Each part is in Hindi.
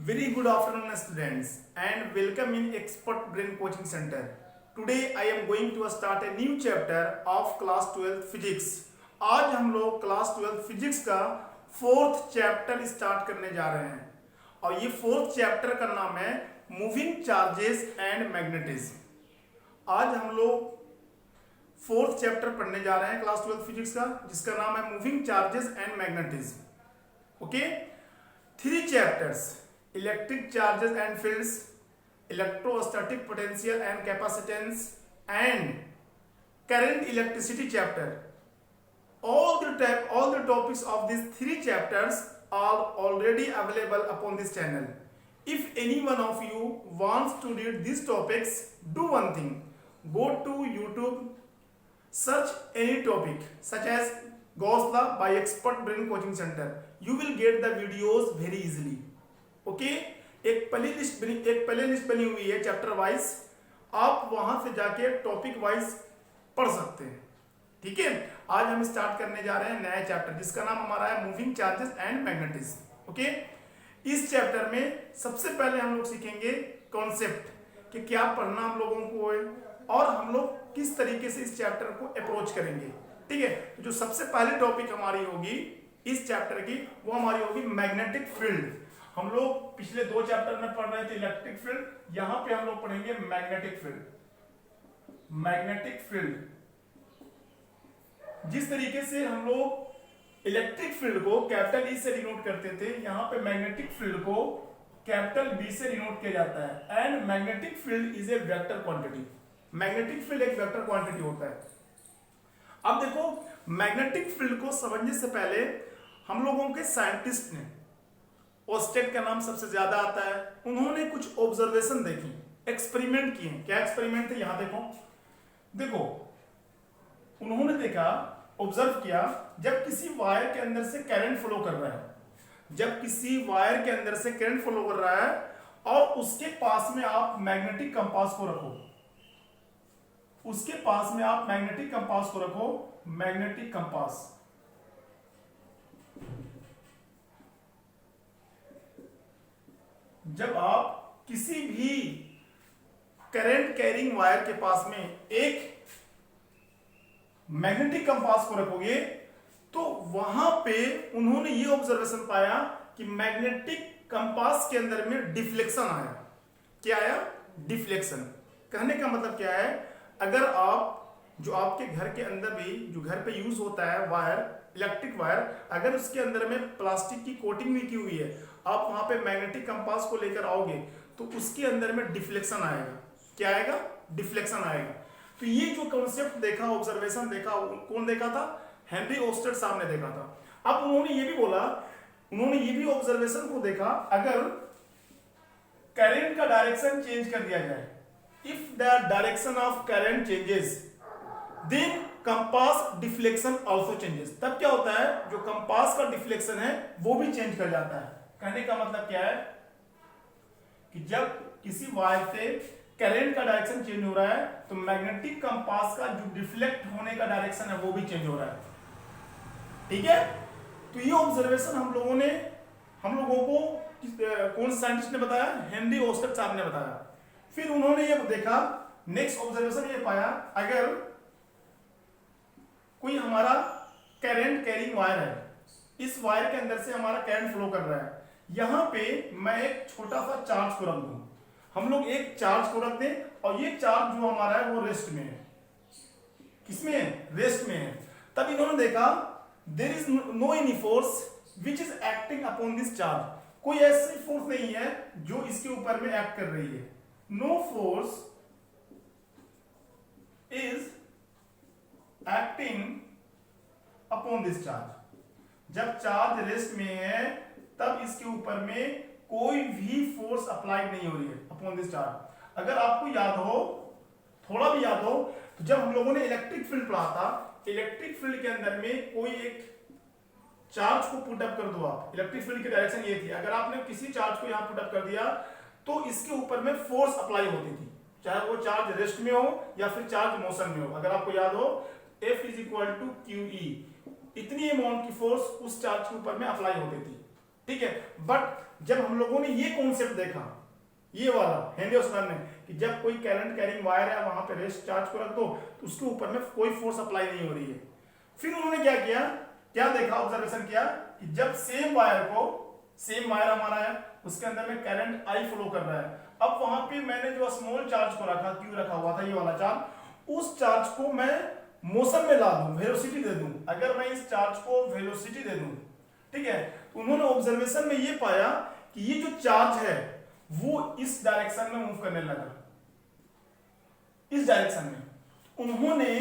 Very good afternoon, students, and welcome in Expert Brain Coaching Center. Today I am going to start a new chapter of class 12 physics. आज हम लोग क्लास 12 फिजिक्स का फोर्थ चैप्टर स्टार्ट करने जा रहे हैं और ये फोर्थ चैप्टर का नाम है मूविंग चार्जेस एंड मैग्नेटिज्म। आज हम लोग फोर्थ चैप्टर पढ़ने जा रहे हैं क्लास 12 फिजिक्स का, जिसका नाम है moving charges and magnetism. Okay, 3 chapters: electric charges and fields, electrostatic potential and capacitance and current electricity chapter. all the topics of these 3 chapters are already available upon this channel. If any one of you wants to read these topics, do one thing: go to YouTube, search any topic such as Gauss Law by Expert Brain Coaching Center. You will get the videos very easily. Okay, एक प्लेलिस्ट बनी हुई है चैप्टर वाइज, आप वहां से जाके टॉपिक वाइज पढ़ सकते हैं। ठीक है, आज हम स्टार्ट करने जा रहे हैं नया चैप्टर जिसका नाम हमारा है moving charges and magnetism. Okay, इस चैप्टर में सबसे पहले हम लोग सीखेंगे कॉन्सेप्ट कि क्या पढ़ना हम लोगों को है और हम लोग किस तरीके से इस चैप्टर को अप्रोच करेंगे। ठीक है, जो सबसे पहली टॉपिक हमारी होगी इस चैप्टर की, वो हमारी होगी मैग्नेटिक फील्ड। हम लोग पिछले 2 चैप्टर में पढ़ रहे थे इलेक्ट्रिक फील्ड, यहां पे हम लोग पढ़ेंगे मैग्नेटिक फील्ड। मैग्नेटिक फील्ड, जिस तरीके से हम लोग इलेक्ट्रिक फील्ड को कैपिटल ई से डिनोट करते थे, यहां पे मैग्नेटिक फील्ड को कैपिटल बी से डिनोट किया जाता है। And magnetic field is a vector quantity. Magnetic field एक वेक्टर क्वांटिटी होता है। अब देखो, मैग्नेटिक फील्ड को समझने से पहले हम लोगों के साइंटिस्ट ने, ओस्टेड का नाम सबसे ज्यादा आता है, उन्होंने कुछ ऑब्जर्वेशन देखी, एक्सपेरिमेंट किए। क्या एक्सपेरिमेंट थे, यहां देखो उन्होंने देखा, ऑब्जर्व किया, जब किसी वायर के अंदर से करंट फ्लो कर रहा है, जब किसी वायर के अंदर से करंट फ्लो कर रहा है और उसके पास में आप मैग्नेटिक कंपास को रखो, उसके पास में आप मैग्नेटिक कंपास को रखो, मैग्नेटिक कंपास, जब आप किसी भी करंट कैरिंग वायर के पास में एक मैग्नेटिक कंपास को रखोगे तो वहां पे उन्होंने ये ऑब्जर्वेशन पाया कि मैग्नेटिक कंपास के अंदर में डिफ्लेक्शन आया। क्या आया? डिफ्लेक्शन। कहने का मतलब क्या है, अगर आप जो आपके घर के अंदर भी जो घर पे यूज होता है वायर, इलेक्ट्रिक वायर, अगर उसके अंदर में प्लास्टिक की कोटिंग भी की हुई है, आप वहां पे मैग्नेटिक कंपास को लेकर आओगे तो उसके अंदर में डिफ्लेक्शन आएगा। क्या आएगा? डिफ्लेक्शन आएगा। तो ये जो कॉन्सेप्ट देखा, ऑब्जर्वेशन देखा, कौन देखा था? हेनरी ओस्टेड साहब ने देखा था। अब उन्होंने ये भी बोला, उन्होंने ये भी ऑब्जर्वेशन को देखा, अगर करंट का डायरेक्शन चेंज कर दिया जाए, if the direction of current changes then compass deflection also changes. तब क्या होता है, जो कंपास का डिफ्लेक्शन है वो भी चेंज कर जाता है। कहने का मतलब क्या है कि जब किसी वायर से करंट का डायरेक्शन चेंज हो रहा है तो मैग्नेटिक कंपास का जो डिफ्लेक्ट होने का डायरेक्शन है वो भी चेंज हो रहा है। ठीक है, तो ये ऑब्जर्वेशन हम लोगों को कौन सा साइंटिस्ट ने बताया? हेनरी ओस्टेड साहब ने बताया। फिर उन्होंने ये देखा, नेक्स्ट ऑब्जर्वेशन ये पाया, अगर कोई हमारा करंट कैरिंग वायर है, इस वायर के अंदर से हमारा करंट फ्लो कर रहा है, यहां पे मैं एक छोटा सा चार्ज को रख दूं, हम लोग एक चार्ज को रख दें और ये चार्ज जो हमारा है वो रेस्ट में है। किसमें है? रेस्ट में है। तब इन्होंने देखा, there is no any force which is acting upon this charge. कोई ऐसी फोर्स नहीं है जो इसके ऊपर में एक्ट कर रही है। No force is acting upon this charge. जब चार्ज रेस्ट में है तब इसके ऊपर में कोई भी फोर्स अप्लाई नहीं हो रही है अपॉन दिस चार्ज। अगर आपको याद हो, थोड़ा भी याद हो, तो जब हम लोगों ने इलेक्ट्रिक फील्ड पढ़ा था, इलेक्ट्रिक फील्ड के अंदर में कोई एक चार्ज को पुट अप कर दो आप, इलेक्ट्रिक फील्ड की डायरेक्शन ये थी, अगर आपने किसी चार्ज को यहां पुट अप कर दिया तो इसके ऊपर में फोर्स अप्लाई होती थी, चाहे वो चार्ज रेस्ट में हो या फिर चार्ज मोशन में हो। अगर आपको याद हो, F is equal to QE, इतनी अमाउंट की फोर्स उस चार्ज के ऊपर में अप्लाई होती थी। ठीक है। बट जब हम लोगों ने ये कॉन्सेप्ट देखा, ये वाला हेनरी और स्टर्न ने, कि जब कोई करंट कैरिंग वायर है वहां पे रेस्ट चार्ज को रख दो तो उसके ऊपर में कोई फोर्स अप्लाई नहीं हो रही है। फिर उन्होंने क्या किया, क्या देखा, ऑब्जर्वेशन किया कि जब सेम वायर हमारा है उसके अंदर में करंट आई फ्लो कर रहा है, अब वहां पे मैंने जो स्मॉल चार्ज को रखा, क्यू रखा हुआ था, ये वाला चार्ज, उस चार्ज को मैं मोशन में ला दूं, वेलोसिटी दे दूं। अगर मैं इस चार्ज को वेलोसिटी दे दूं, ठीक है, तो उन्होंने ऑब्जर्वेशन में ये पाया कि ये जो चार्ज है वो इस डायरेक्शन में मूव करने लगा, इस डायरेक्शन में। उन्होंने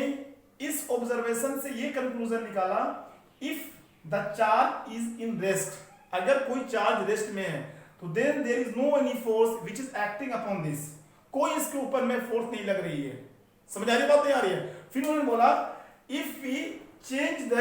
इस ऑब्जर्वेशन से ये कंक्लूजन निकाला, if the charge is in rest, अगर कोई चार्ज रेस्ट में है तो then there is no any force which is acting upon this, कोई इसके ऊपर में फोर्स नहीं लग रही है। समझ आ रही बात नहीं आ रही है? फिर उन्होंने बोला if we change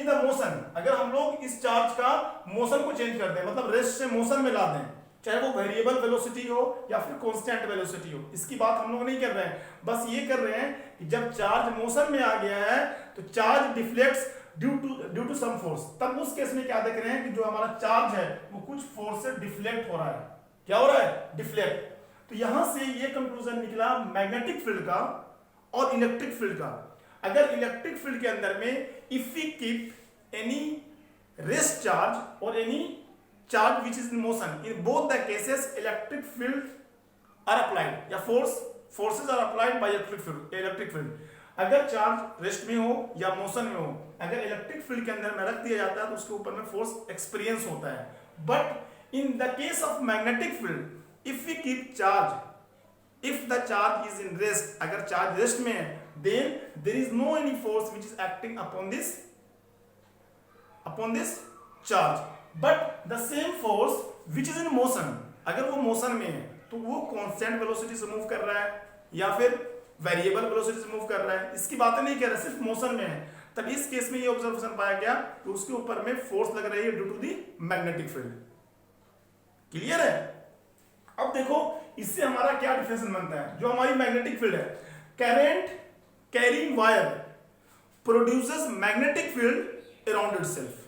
the motion, अगर हम लोग इस चार्ज का मोशन को चेंज कर दें, मतलब रेस्ट से मोशन में ला दें, चाहे वो वेरिएबल वेलोसिटी हो या फिर कांस्टेंट वेलोसिटी हो, इसकी बात हम लोग नहीं कर रहे हैं, बस ये कर रहे हैं कि जब चार्ज मोशन में आ गया है तो charge deflects due to some force. तब उस केस में क्या देख रहे हैं कि जो हमारा चार्ज है वो कुछ फोर्स से डिफ्लेक्ट हो रहा है। क्या हो रहा है? डिफ्लेक्ट। तो यहां से ये कंक्लूजन निकला मैग्नेटिक फील्ड का और इलेक्ट्रिक फील्ड का। अगर इलेक्ट्रिक फील्ड के अंदर में if we keep any rest charge और any charge which is in motion, in both the cases electric field are applied, या forces are applied by electric field। अगर चार्ज रेस्ट में हो या मोशन में हो, अगर इलेक्ट्रिक फील्ड के अंदर में रख दिया जाता है तो उसके ऊपर में फोर्स एक्सपीरियंस होता है। But in the case of magnetic field, if we keep charge, if the charge is in rest, अगर चार्ज रेस्ट में है, then there is no any force which is acting upon this charge, but the same force which is in motion, अगर वो मोशन में है तो वो कांस्टेंट वेलोसिटी से मूव कर रहा है या फिर वेरिएबल वेलोसिटी से मूव कर रहा है, इसकी बातें नहीं कर रहा, सिर्फ मोशन में है। तब इस केस में ये ऑब्जर्वेशन पाया गया कि उसके ऊपर में फोर्स लग रही है due to the magnetic field. Clear है? अब देखो इससे हमारा क्या डिफरेंस बनता है। जो हमारी मैग्नेटिक फील्ड है, current carrying wire produces magnetic field around itself.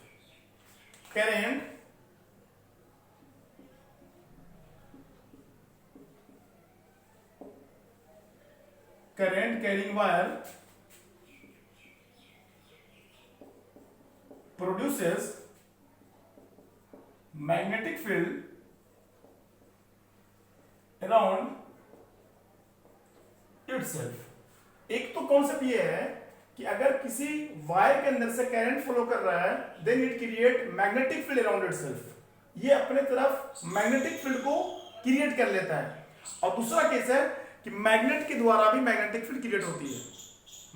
current carrying wire produces magnetic field around itself। एक तो कॉन्सेप्ट ये है कि अगर किसी वायर के अंदर से करंट फ्लो कर रहा है, then it create magnetic field around itself. ये अपने तरफ मैग्नेटिक फील्ड को क्रिएट कर लेता है। और दूसरा केस है कि मैग्नेट के द्वारा भी मैग्नेटिक फील्ड क्रिएट होती है।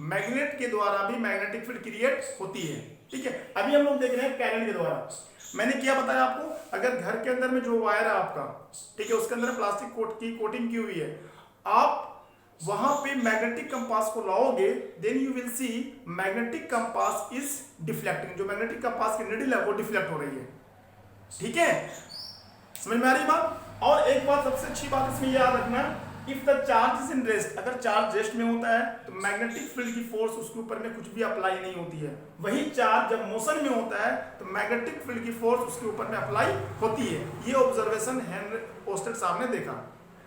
मैग्नेट के द्वारा भी मैग्नेटिक फील्ड क्रिएट होती है। ठीक है, अभी हम लोग देख रहे हैं करंट के द्वारा। मैंने क्या बताया आपको, अगर घर के अंदर में जो वायर है आपका, ठीक है, उसके अंदर प्लास्टिक की कोटिंग की हुई है, आप वहां पे मैग्नेटिक कंपास को लाओगे, then you will see magnetic compass is deflecting. जो मैग्नेटिक कंपास की निडल है वो डिफ्लेक्ट हो रही है। ठीक है, समझ में आ रही बात? और एक बात, सबसे अच्छी बात इसमें याद रखना, if the charge is in rest, अगर चार्ज रेस्ट में होता है तो मैग्नेटिक फील्ड की फोर्स उसके ऊपर में कुछ भी अप्लाई नहीं होती है। वही चार्ज जब मोशन में होता है तो मैग्नेटिक फील्ड की फोर्स उसके ऊपर में अप्लाई होती है। ये ऑब्जर्वेशन हेनरी ओस्टेड साहब ने देखा।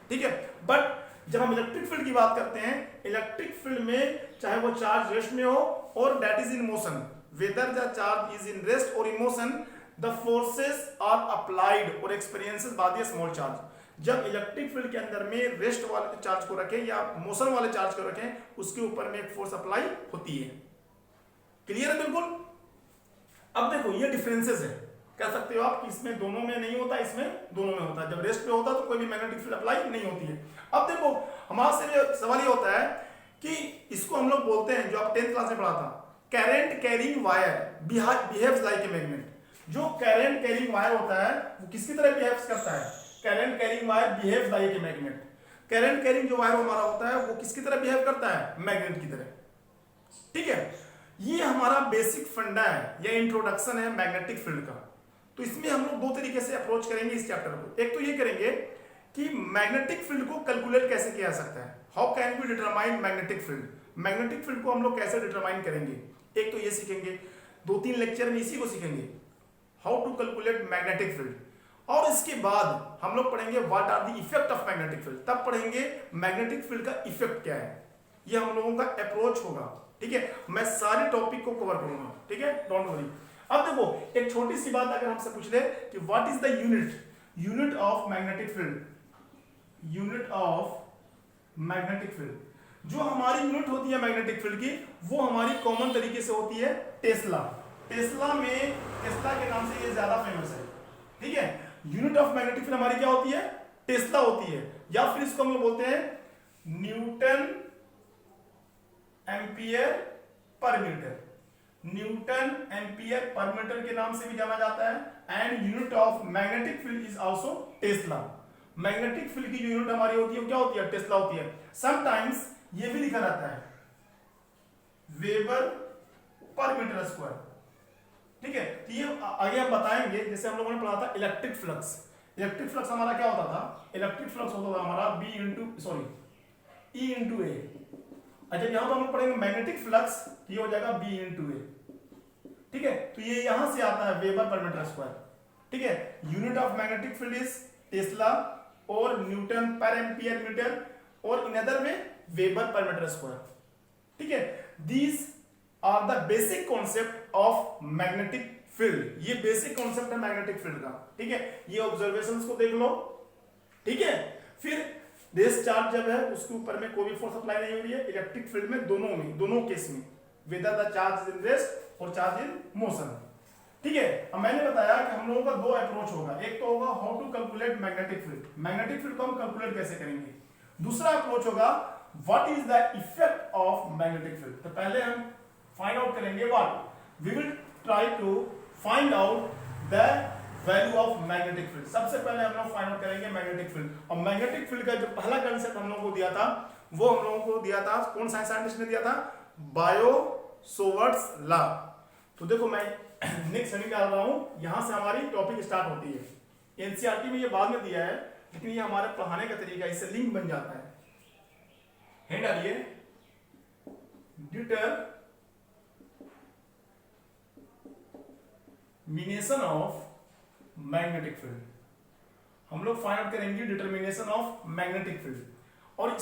ठीक है, बट जब हम इलेक्ट्रिक फील्ड की बात करते हैं, इलेक्ट्रिक फील्ड में चाहे वो चार्ज रेस्ट में हो और that is in motion, whether the charge is in rest और in motion, the forces are applied और experiences by the small charge. जब इलेक्ट्रिक फील्ड के अंदर में रेस्ट वाले चार्ज को रखें या मोशन वाले चार्ज को रखें, उसके ऊपर में एक फोर्स अप्लाई होती है। क्लियर है बिल्कुल? अब देखो ये डिफरेंसेस है, कह सकते हो आप कि इसमें दोनों में नहीं होता, इसमें दोनों में होता है। जब रेस्ट पे होता है तो कोई भी मैग्नेटिक फील्ड अप्लाई नहीं होती है। अब देखो हमारे से सवाल ये होता है कि इसको हम लोग बोलते हैं, जो आप 10th क्लास में पढ़ा था, current carrying wire behaves like a magnet. जो करंट कैरिंग वायर होता है वो किसकी तरह बिहेव्स करता है? Current carrying wire behaves like a magnet. Current carrying जो वायर हमारा होता है वो किसकी तरह बिहेव करता है? मैग्नेट की तरह। ठीक है, ये हमारा बेसिक फंडा है या इंट्रोडक्शन है मैग्नेटिक फील्ड का। तो इसमें हम लोग दो तरीके से अप्रोच करेंगे इस चैप्टर को। एक तो ये करेंगे कि मैग्नेटिक फील्ड को कैलकुलेट कैसे किया जा सकता है, how can we determine magnetic field. Magnetic field को हम लोग कैसे डिटरमाइन करेंगे, एक तो ये सीखेंगे। 2-3 लेक्चर में इसी को सीखेंगे। How to calculate magnetic field, और इसके बाद हम लोग पढ़ेंगे what are the effect of magnetic field, तब पढ़ेंगे मैग्नेटिक फील्ड का इफेक्ट क्या है। ये हम लोगों का अप्रोच होगा, ठीक है। मैं सारे टॉपिक को कवर करूंगा, ठीक है, डोंट वरी। अब देखो एक छोटी सी बात अगर हमसे पूछ ले कि what is the unit of magnetic field, unit of magnetic field, जो हमारी यूनिट होती है मैग्नेटिक फील्ड की, वो हमारी कॉमन तरीके से होती है टेस्ला। टेस्ला के नाम से ये ज्यादा फेमस है, ठीक है। यूनिट ऑफ मैग्नेटिक फील्ड हमारी क्या होती है, टेस्ला होती है, या फिर इसको हम लोग बोलते हैं Newton ampere per metre, Newton ampere per metre के नाम से भी जाना जाता है। And unit of magnetic field is also Tesla. Magnetic field की जो यूनिट हमारी होती है वो क्या होती है, टेस्ला होती है। समटाइम्स ये भी लिखा रहता है वेबर पर मीटर स्क्वायर, ठीक है। तो ये आगे हम बताएंगे, जैसे हम लोगों ने पढ़ा था इलेक्ट्रिक फ्लक्स। इलेक्ट्रिक फ्लक्स हमारा क्या होता था, इलेक्ट्रिक फ्लक्स होता था हमारा ई इंटू ए। अच्छा यहां पर हम लोग पढ़ेंगे मैग्नेटिक फ्लक्स, ये हो जाएगा बी इंटू ए, ठीक है। तो ये यहां से आता है वेबर पर मीटर स्क्वायर, ठीक है। Unit of magnetic field is tesla और न्यूटन पर एम्पियर मीटर और इन अदर वे वेबर पर मीटर स्क्वायर, ठीक है। These are the basic concept of magnetic field. ये बेसिक कॉन्सेप्ट है मैग्नेटिक फील्ड का, ठीक है। ये ऑब्जर्वेशंस को देख लो, ठीक है। फिर बेस चार्ज जब है उसके ऊपर में कोई भी फोर्स अप्लाई नहीं हो रही है, इलेक्ट्रिक फील्ड में दोनों केस में, weather the charge is in rest और चार्ज इन मोशन, ठीक है। अब मैंने बताया कि हम लोगों का दो अप्रोच होगा, एक तो होगा how to calculate magnetic field, magnetic field को हम कैलकुलेट कैसे करेंगे। दूसरा अप्रोच होगा what is the effect of magnetic field. तो पहले हम फाइंड आउट करेंगे what, we will try to find out the value of magnetic field. सबसे पहले हम लोग फाइंड आउट करेंगे मैग्नेटिक फील्ड। और मैग्नेटिक फील्ड का जो पहला कंसेप्ट हम लोगों को दिया था, वो हम लोगों को दिया था, कौन सा साइंटिस्ट ने दिया था, बायो-सोवर्ट्स लॉ। तो देखो मैं नेक्स्ट हेडिंग डाल रहा हूं, यहां से हमारी टॉपिक स्टार्ट होती है। एनसीईआरटी में ये बाद में दिया है, लेकिन ये हमारे पढ़ाने का तरीका, इससे लिंक बन जाता है। हेड डालिए डिटरमिनेशन ऑफ मैग्नेटिक फील्ड। हम लोग फाइंड आउट करेंगे डिटरमिनेशन ऑफ मैग्नेटिक फील्ड। और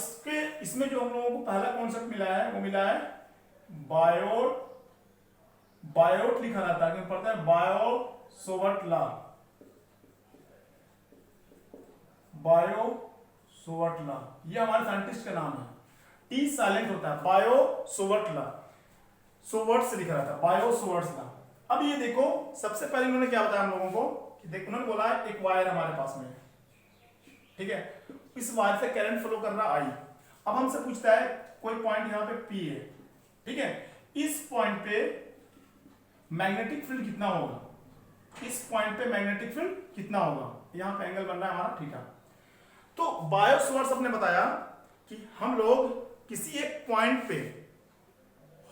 इसमें जो हम लोगों को पहला कॉन्सेप्ट मिला है वो मिला है बायोट लिखा रहता है, पढ़ता है बायो-सोवर्ट लॉ, बायो-सोवर्ट लॉ, ये हमारे साइंटिस्ट का नाम है, टी साइलेंट होता है, बायो-सोवर्ट लॉ, सोवर्ट से लिखा रहता है, बायो-सोवर्ट्स लॉ। अब ये देखो सबसे पहले उन्होंने क्या बताया हम लोगों को कि देख, उन्होंने बोला एक वायर हमारे पास में, ठीक है, इस वायर से करंट फ्लो कर रहा आई। अब हमसे पूछता है कोई पॉइंट यहां पे पी है, ठीक है, इस पॉइंट पे मैग्नेटिक फील्ड कितना होगा, इस पॉइंट पे मैग्नेटिक फील्ड कितना होगा, यहां पे एंगल बन रहा है हमारा थीटा। तो बायो-सोवर्ट्स ने बताया कि हम लोग किसी एक पॉइंट पे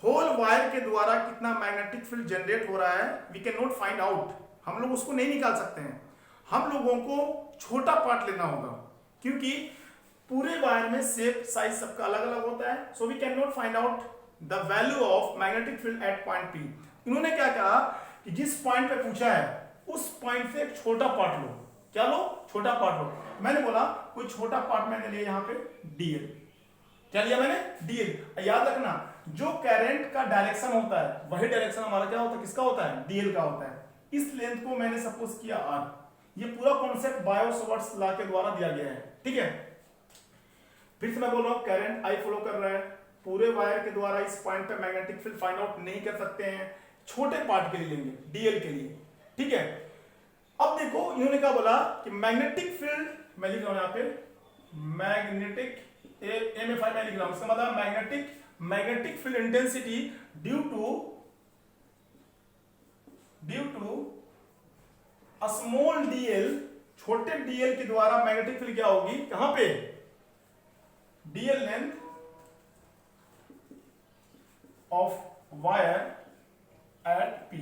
होल वायर के द्वारा कितना मैग्नेटिक फील्ड जनरेट हो रहा है, we can not find out, हम लोग उसको नहीं निकाल सकते हैं। हम लोगों को छोटा पार्ट लेना होगा, क्योंकि पूरे वायर में शेप साइज सबका अलग अलग होता है। So we can not find out the value of magnetic field at point P. इन्होंने क्या कहा कि जिस पॉइंट पे पूछा है उस पॉइंट से एक छोटा पार्ट लो। क्या लो, छोटा पार्ट लो। मैंने बोला कोई छोटा पार्ट मैंने लिया यहाँ पे डीएल, क्या लिया मैंने, डीएल। याद रखना जो करंट का डायरेक्शन होता है वही डायरेक्शन हमारा क्या होता है, किसका होता है, डीएल का होता है। इस लेंथ को मैंने सपोज किया आर। ये पूरा कॉन्सेप्ट बायो-सोवर्ट्स लॉ के द्वारा दिया गया है, ठीक है। फिर से मैं बोल रहा हूं करंट आई फ्लो कर रहा है, पूरे वायर के द्वारा इस पॉइंट पे मैग्नेटिक फील्ड फाइंड आउट नहीं कर सकते हैं, छोटे पार्ट के लिए लेंगे, डीएल के लिए, ठीक है। अब देखो इन्होंने क्या बोला कि मैग्नेटिक फील्ड, मैं लिख रहा हूं यहां पे मैग्नेटिक एमएफआई मैं लिख रहा हूं, इसका मतलब magnetic field intensity due to a small D L, छोटे डीएल के द्वारा मैग्नेटिक फील्ड क्या होगी, कहां पे, D L length of wire at P.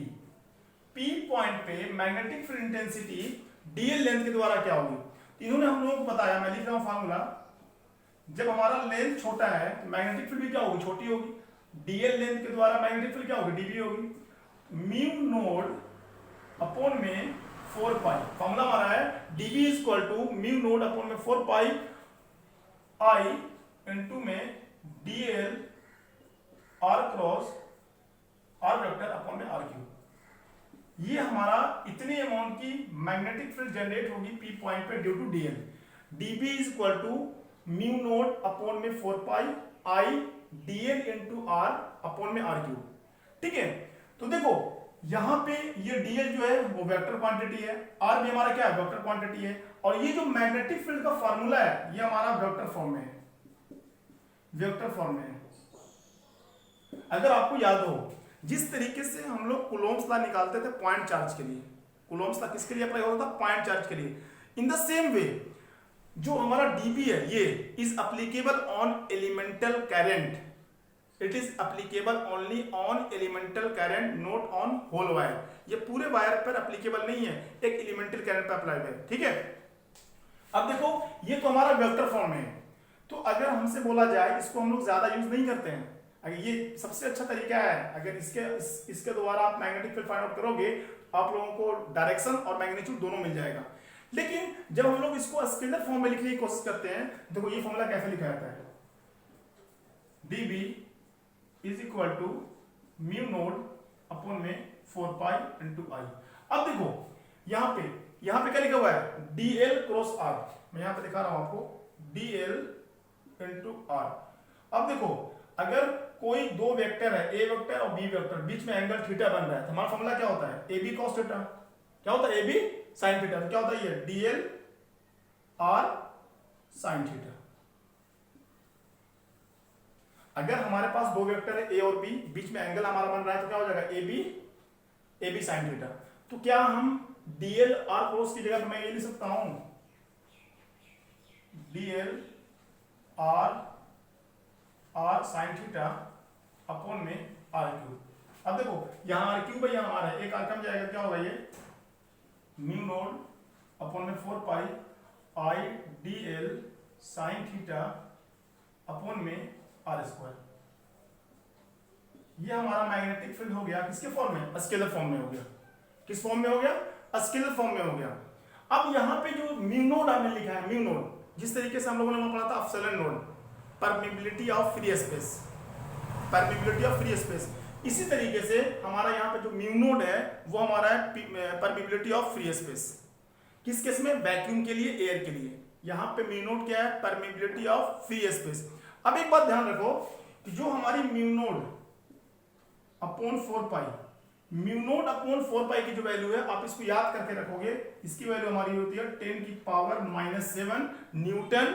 P point पे magnetic field intensity D L length के द्वारा क्या होगी। इन्होंने हम लोगों को बताया, मैं लिख रहा हूं फॉर्मूला, जब हमारा लेंथ छोटा है तो मैग्नेटिक फील्ड भी क्या होगी, छोटी होगी। डीएल लेंथ के द्वारा मैग्नेटिक फील्ड क्या होगी, डीबी होगी। म्यू नोड अपॉन में 4 पाई। फॉर्मूला हमारा है dB equal to mu naught upon में 4 पाई I इंटू में dl r cross r vector upon में r क्यूब। ये हमारा इतनी अमाउंट की मैग्नेटिक फील्ड जनरेट होगी p पॉइंट पे due to dl। dB is equal to mu naught upon में 4 pi I dl into r upon में r क्यूब। ठीक है, तो देखो यहां पे ये dl जो है वो वेक्टर क्वांटिटी है, r भी हमारा क्या है, वेक्टर क्वांटिटी है, और ये जो मैग्नेटिक फील्ड का फार्मूला है ये हमारा वेक्टर फॉर्म में है, वेक्टर फॉर्म में है। अगर आपको याद हो जिस तरीके से हम लोग कूलोम्स लॉ निकालते थे पॉइंट चार्ज के लिए, कूलोम्स लॉ किसके लिए अप्लाई होता था, पॉइंट चार्ज के लिए। इन द सेम वे जो हमारा dB है ये is applicable on elemental current, it is applicable only on elemental current not on whole wire. ये पूरे वायर पर अप्लीकेबल नहीं है, एक एलिमेंटल करंट पर अप्लाई है। ठीक है, अब देखो ये तो हमारा वेक्टर फॉर्म है, तो अगर हमसे बोला जाए इसको हम लोग ज्यादा यूज नहीं करते हैं, अगर ये सबसे अच्छा तरीका है, अगर इसके द्वारा आप मैग्नेटिक फील्ड फाइंड आउट करोगे आप लोगों को डायरेक्शन और मैग्नीट्यूड दोनों मिल जाएगा। लेकिन जब हम लोग इसको स्केलर फॉर्म में लिखने की कोशिश करते हैं, देखो ये फॉर्मूला कैसे लिखा जाता है, dB is equal to mu naught upon में 4 पाई इंटू I। अब देखो यहां पे क्या लिखा हुआ है, dl क्रॉस r, मैं यहां पे दिखा रहा हूं आपको, dl इंटू r। अब देखो अगर कोई दो वेक्टर है, a वेक्टर और b वेक्टर, बीच में एंगल थीटा बन रहा है, तो हमारा फॉर्मूला क्या होता है, ab cos थीटा। क्या होता है, ab sin थीटा। तो क्या होता है ये dl r sin थीटा। अगर हमारे पास दो वेक्टर है a और b, बीच में एंगल हमारा बन रहा है, तो क्या हो जाएगा ab sin थीटा। तो क्या हम dl r cos की जगह मैं ये लिख सकता हूं dl r sin theta upon में r क्यूब। अब देखो यहां r क्यूब है, यहां r है, एक r कम जाएगा, क्या होगा ये म्यू नोड अपॉन में 4 pi I dl sin theta upon में r स्क्वायर। ये हमारा मैग्नेटिक फील्ड हो गया, किसके फॉर्म में, स्केलर फॉर्म में हो गया। किस फॉर्म में हो गया, स्केलर फॉर्म में हो गया। अब यहां पे जो म्यू नोड हमने लिखा है, म्यू नोड जिस तरीके से हम लोगों ने पढ़ा था epsilon node, permeability of free space, permeability of free space, इसी तरीके से हमारा यहाँ पे जो म्यू नोड है वो हमारा है परमिबिलिटी ऑफ फ्री स्पेस। किस केस में, वैक्यूम के लिए, एयर के लिए। यहाँ पे म्यू नोड क्या है, परमिबिलिटी ऑफ फ्री स्पेस। अब एक बात ध्यान रखो कि जो हमारी म्यू नोड अपॉन 4 पाई, म्यू नोड अपॉन 4 पाई की जो वैल्यू है आप इसको याद करके रखोगे, इसकी वैल्यू हमारी होती है 10 की पावर -7 न्यूटन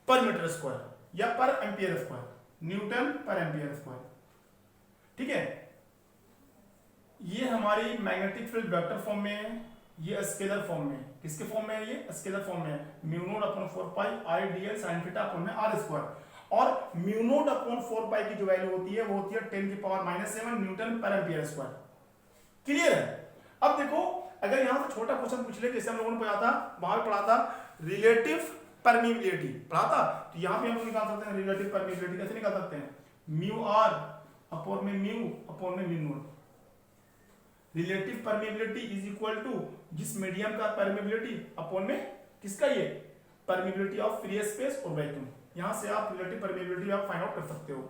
पर मीटर स्क्वायर या पर एम्पियर स्क्वायर, न्यूटन पर एम्पियर स्क्वायर। ठीक है, ये हमारी मैग्नेटिक फील्ड वेक्टर फॉर्म में है, ये स्केलर फॉर्म में। किसके फॉर्म में है, ये स्केलर फॉर्म में है, mu naught upon 4 pi I dl sin theta upon में r स्क्वायर। और म्यू नोड अपॉन 4 पाई की जो वैल्यू होती है वो होती है 10 की पावर -7 न्यूटन पर एम्पियर स्क्वायर। क्लियर है। अब देखो अगर यहां से छोटा क्वेश्चन पूछ ले, जैसे हम लोगों ने पढ़ा था, वहां पे पढ़ा था रिलेटिव परमिबिलिटी पढ़ा था, तो यहां पे हम लोग निकाल सकते हैं रिलेटिव परमिबिलिटी। कैसे निकाल सकते हैं, म्यू r अपॉन में म्यू अपॉन में mu naught. Relative permeability is equal to जिस मीडियम का परमिबिलिटी अपॉन में किसका, ये परमिबिलिटी ऑफ फ्री स्पेस और वैक्यूम। यहां से आप रिलेटिव परमिबिलिटी आप फाइंड आउट कर सकते हो।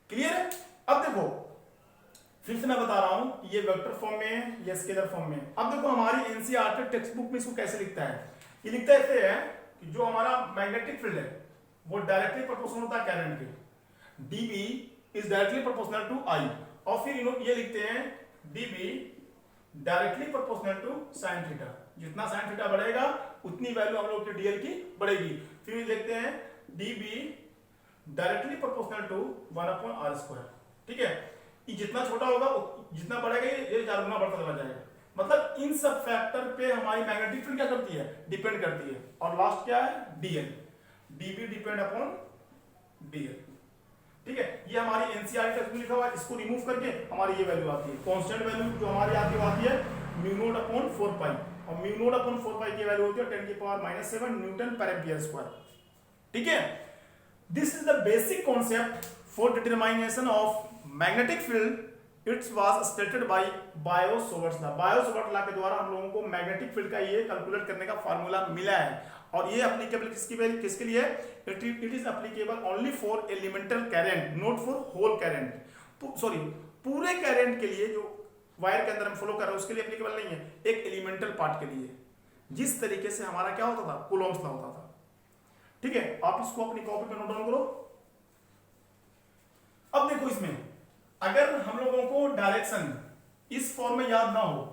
क्लियर है। अब देखो फिर से मैं बता रहा हूं, ये वेक्टर फॉर्म में है, ये स्केलर फॉर्म में है। अब देखो हमारी एनसीईआरटी टेक्स्ट बुक में इसको कैसे लिखता है, ये लिखता ऐसे है कि जो हमारा मैग्नेटिक फील्ड है वो डायरेक्टली प्रोपोर्शनल होता है करंट के, dB is directly proportional to I, और फिर ये लिखते हैं dB directly proportional to sin theta. जितना sin थीटा बढ़ेगा उतनी वैल्यू हम लोग के dl की बढ़ेगी। फिर लिखते हैं dB directly proportional to 1/r²। ठीक है, ये जितना छोटा होगा जितना बढ़ेगा ये 4 गुना बढ़ता चला जाएगा। मतलब इन सब फैक्टर पे हमारी मैग्नेटिक फील्ड क्या करती है, डिपेंड करती है। और लास्ट क्या है, dl, dB depend upon dl। ठीक है, ये हमारी एनसीईआरटी टेक्स्ट में लिखा हुआ है, इसको रिमूव करके हमारी ये वैल्यू आती है, कांस्टेंट वैल्यू जो हमारी आती है म्यू नोड अपॉन 4 पाई, और म्यू नोड अपॉन 4 पाई की वैल्यू होती है 10 की पावर -7 न्यूटन पर एम्पियर स्क्वायर। ठीक है, this is the basic concept for determination of magnetic field it's was stated by Biot Savart's law. Biot Savart's law के द्वारा हम लोगों को मैग्नेटिक फील्ड का ये कैलकुलेट करने का फार्मूला मिला है और ये एप्लीकेबल किसके लिए? It is applicable only for elemental current, not for whole current. Sorry, पूरे करंट के लिए जो वायर के अंदर हम फ्लो कर रहे हैं उसके लिए एप्लीकेबल नहीं है, एक एलिमेंटल पार्ट के लिए, जिस तरीके से हमारा क्या होता था, कूलॉम्स लॉ होता था। ठीक है, आप इसको अपनी कॉपी पे नोट डाउन करो। अब देखो, इसमें अगर हम लोगों को डायरेक्शन इस फॉर्म में याद ना हो,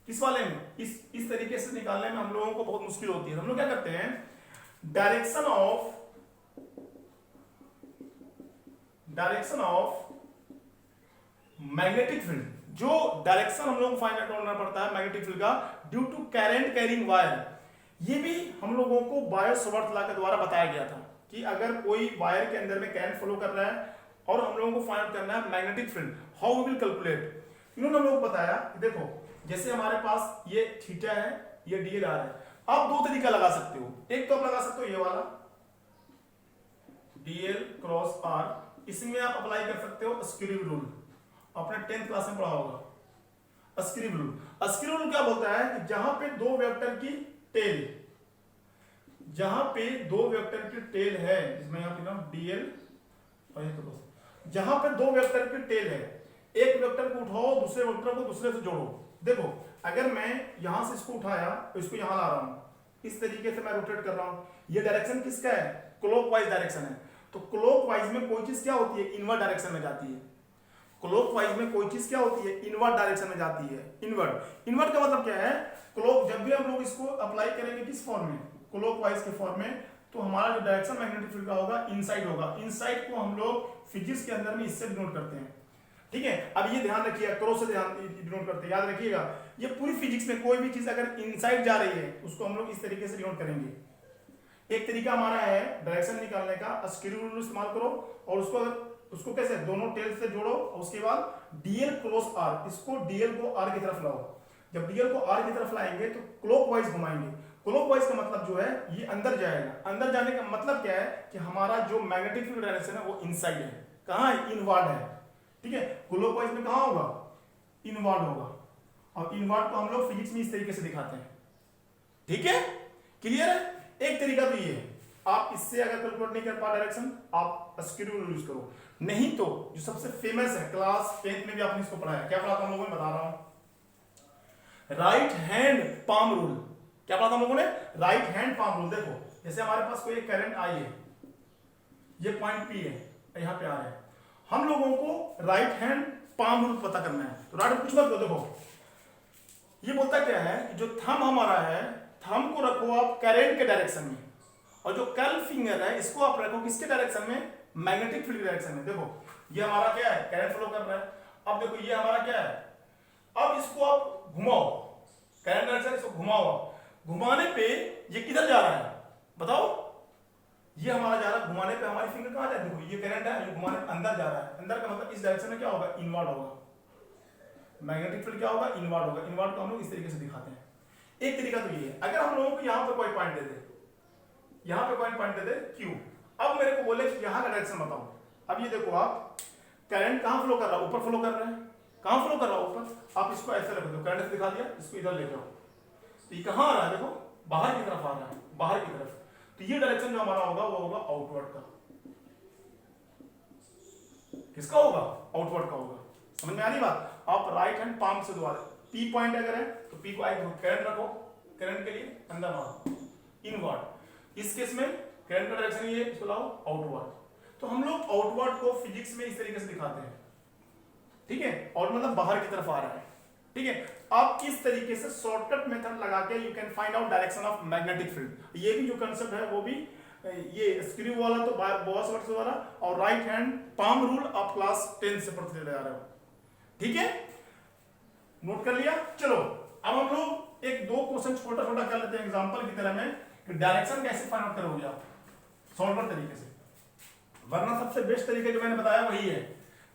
किस वाले में, इस तरीके से निकालने में हम लोगों को बहुत मुश्किल होती है। हम लोग क्या करते हैं, डायरेक्शन ऑफ मैग्नेटिक फील्ड, जो डायरेक्शन हम लोग को फाइंड आउट करना पड़ता है मैग्नेटिक फील्ड का due to current carrying wire, ये भी हम लोगों को बायो-सॉवर्ट्स लॉ के द्वारा बताया गया था कि अगर कोई वायर के अंदर में करंट फ्लो कर रहा है और हम लोगों को फाइंड आउट करना है magnetic field, how we will calculate. इन्होंने हम लोगों को बताया कि देखो, जैसे हमारे पास ये थीटा है, ये डीएल आर है, आप दो तरीका लगा सकते हो। एक तो आप लगा सकते हो ये वाला डीएल क्रॉस आर, इसमें आप अप्लाई कर सकते हो स्क्रीव रूल, आपने 10th क्लास में पढ़ा होगा स्क्रीव रूल। स्क्रीव रूल क्या बोलता है कि जहां पे दो वेक्टर की टेल, जहां पे दो वेक्टर की टेल है, इसमें यहां पे डीएल, जहां पे दो वेक्टर की टेल है, एक वेक्टर को उठाओ, दूसरे वेक्टर को दूसरे से जोड़ो। देखो, अगर मैं यहां से इसको उठाया तो इसको यहां ला रहा हूं, इस तरीके से मैं रोटेट कर रहा हूं, ये डायरेक्शन किसका है, क्लॉकवाइज डायरेक्शन है। तो क्लॉकवाइज में कोई चीज क्या होती है, इनवर्ट डायरेक्शन में जाती है। क्लॉकवाइज में कोई चीज क्या होती है, इनवर्ट डायरेक्शन में जाती है। इनवर्ट का मतलब क्या है, क्लॉक, जब भी हम लोग इसको अप्लाई करेंगे किस फॉर्म में, क्लॉकवाइज के फॉर्म में, तो हमारा जो डायरेक्शन मैग्नेटिक फील्ड का होगा इनसाइड होगा। इनसाइड को हम लोग फिजिक्स के अंदर में इससे डिनोट करते हैं। ठीक है, अब ये ध्यान रखिएगा, क्रॉस से ध्यान डिनोट करते हैं, याद रखिएगा। ये पूरी फिजिक्स में कोई भी चीज अगर इनसाइड जा रही है उसको हम लोग इस तरीके से डिनोट करेंगे। एक तरीका हमारा है डायरेक्शन निकालने का, स्क्रू रूल इस्तेमाल करो और उसको कैसे, दोनों टेल से जोड़ो और उसके बाद डीएल क्रॉस आर, इसको डीएल को आर की तरफ लाओ। जब डीएल को आर की तरफ लाएंगे तो क्लॉकवाइज घुमाएंगे। क्लॉकवाइज का मतलब जो है ये अंदर जाएगा। अंदर जाने का मतलब क्या है कि हमारा जो मैग्नेटिक फील्ड डायरेक्शन है वो इनसाइड है। कहां है, इनवर्ड है। ठीक है, क्लॉकवाइज में कहां होगा, इनवर्ड होगा। और इनवर्ड को हम लोग फिजिक्स में इस तरीके से दिखाते हैं। ठीक है, क्लियर है। एक तरीका तो ये है, आप इससे अगर कैलकुलेट नहीं कर पा डायरेक्शन, आप स्क्रू रूल यूज करो। नहीं तो जो सबसे फेमस है, क्लास 10th में भी आपने इसको पढ़ा है, क्या पढ़ा था हम लोगों ने, बता रहा हूं, राइट हैंड पाम रूल। क्या पढ़ा था हम लोगों ने, राइट हैंड पाम रूल। देखो, जैसे हमारे पास कोई एक करंट आई है, ये पॉइंट पी है, यहां पे आ रहा है, हम लोगों को राइट हैंड पाम रूल पता करना है। तो राइट कुछ मत, देखो ये बोलता क्या है कि जो थंब हमारा है, थंब को रखो आप करंट के डायरेक्शन में, और जो कर्ल फिंगर है इसको आप रखो किसके डायरेक्शन में, मैग्नेटिक फील्ड डायरेक्शन में। देखो, ये हमारा क्या है, करंट फ्लो कर रहा है। अब देखो, ये हमारा क्या है, अब इसको आप घुमाओ, करंट डायरेक्शन, इसको घुमाओ। घुमाने पे ये किधर जा रहा है, बताओ, ये हमारा जा रहा है, घुमाने पे हमारी फिंगर कहां जा रही है, देखो ये करंट है, ये घुमाने पे अंदर जा रहा है। अंदर का मतलब इस डायरेक्शन में क्या होगा, इनवर्ड होगा। मैग्नेटिक फील्ड क्या होगा, इनवर्ड होगा। इनवर्ड को हम लोग इस तरीके से दिखाते हैं। एक तरीका तो ये है, अगर हम लोगों को यहां पर कोई पॉइंट दे दे, यहां पे पॉइंट दे दे क्यू, अब मेरे को बोले कि यहां का डायरेक्शन बताओ। अब ये देखो, आप करंट कहां फ्लो कर रहा है, ऊपर फ्लो कर रहा है, कहां फ्लो कर रहा है, ऊपर। आप इसको ऐसे रख दो, करंट से दिखा दिया, इसको इधर ले जाओ, तो ये कहां आ रहा है, देखो बाहर की तरफ आ रहा है, बाहर की तरफ। तो ये डायरेक्शन जो हमारा होगा वो होगा आउटवर्ड का। किसका होगा, आउटवर्ड का होगा। समझ में आ रही बात। आप राइट हैंड पाम से दोबारा, पी पॉइंट अगर है तो पी को करंट रखो, करंट के लिए अंदर मारो, इनवर्ड। इस केस में करंट का डायरेक्शन ये, इसको लाओ आउटवर्ड। तो हम लोग आउटवर्ड को फिजिक्स में इस तरीके से दिखाते हैं। ठीक है, और मतलब बाहर की तरफ आ रहा है। ठीक है, आप किस तरीके से शॉर्टकट मेथड लगा के you can find out direction of magnetic field. ये भी जो कंसेप्ट है वो भी, ये स्क्रू वाला तो बायो-सॉवर्ट्स वाला, और राइट हैंड पाम रूल आप क्लास 10 से पढ़ते ले आ रहे हो। ठीक है, नोट कर लिया। चलो अब हम लोग एक दो क्वेश्चन छोटा छोटा कर लेते हैं एग्जांपल की तरह में, कि डायरेक्शन कैसे फाइंड आउट करोगे आप शॉर्टकट तरीके से। वरना सबसे बेस्ट तरीका जो मैंने बताया वही है,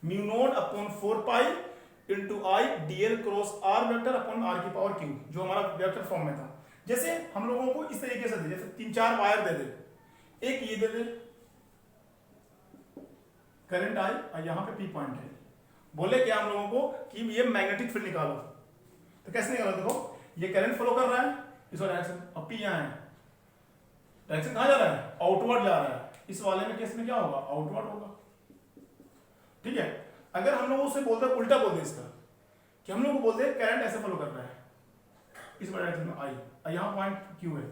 mu naught upon 4 pi into I dl cross r vector upon r की पावर क्यू, जो हमारा वेक्टर फॉर्म में था। जैसे हम लोगों को इस तरीके से दे, जैसे 3-4 वायर दे दे, एक ये दे दे करंट आई और यहां पे पी पॉइंट है, बोले क्या हम लोगों को कि ये मैग्नेटिक फील्ड निकालो, तो कैसे निकालो? देखो ये करंट फ्लो कर रहा है, इसका डायरेक्शन अब P यहाँ है, डायरेक्शन कहाँ जा रहा है? आउटवर्ड जा रहा है। इस वाले में केस में क्या होगा? आउटवर्ड होगा। ठीक है, अगर हम लोग उसे बोलते हैं उल्टा बोलते इसका कि हम लोग को बोलते हैं करंट ऐसे फ्लो कर रहा है इस डायरेक्शन में आई, यहाँ पॉइंट क्यू है।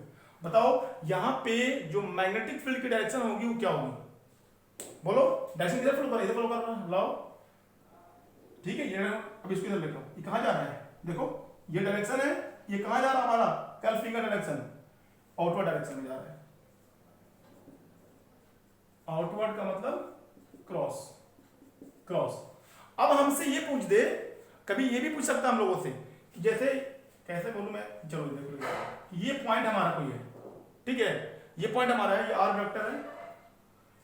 बताओ यहाँ पे जो मैग्नेटिक फील्ड की डायरेक्शन होगी वो क्या होगी? बोलो, डायरेक्शन इधर फ्लो कर, इधर फ्लो कर रहा है, लाओ। ठीक है, ये अब इसको इधर देखो, ये कहाँ जा रहा है? देखो ये डायरेक्शन है, ये कहाँ जा रहा है हमारा? Curl finger direction, outward direction में जा रहा है। आउटवर्ड का मतलब क्रॉस, क्रॉस। अब हमसे ये पूछ दे, कभी ये भी पूछ सकता हम लोगों से कि जैसे कैसे बोलूं मैं, चलो देखो ये पॉइंट हमारा कोई है, ठीक है, ये पॉइंट हमारा है, ये आर वेक्टर है।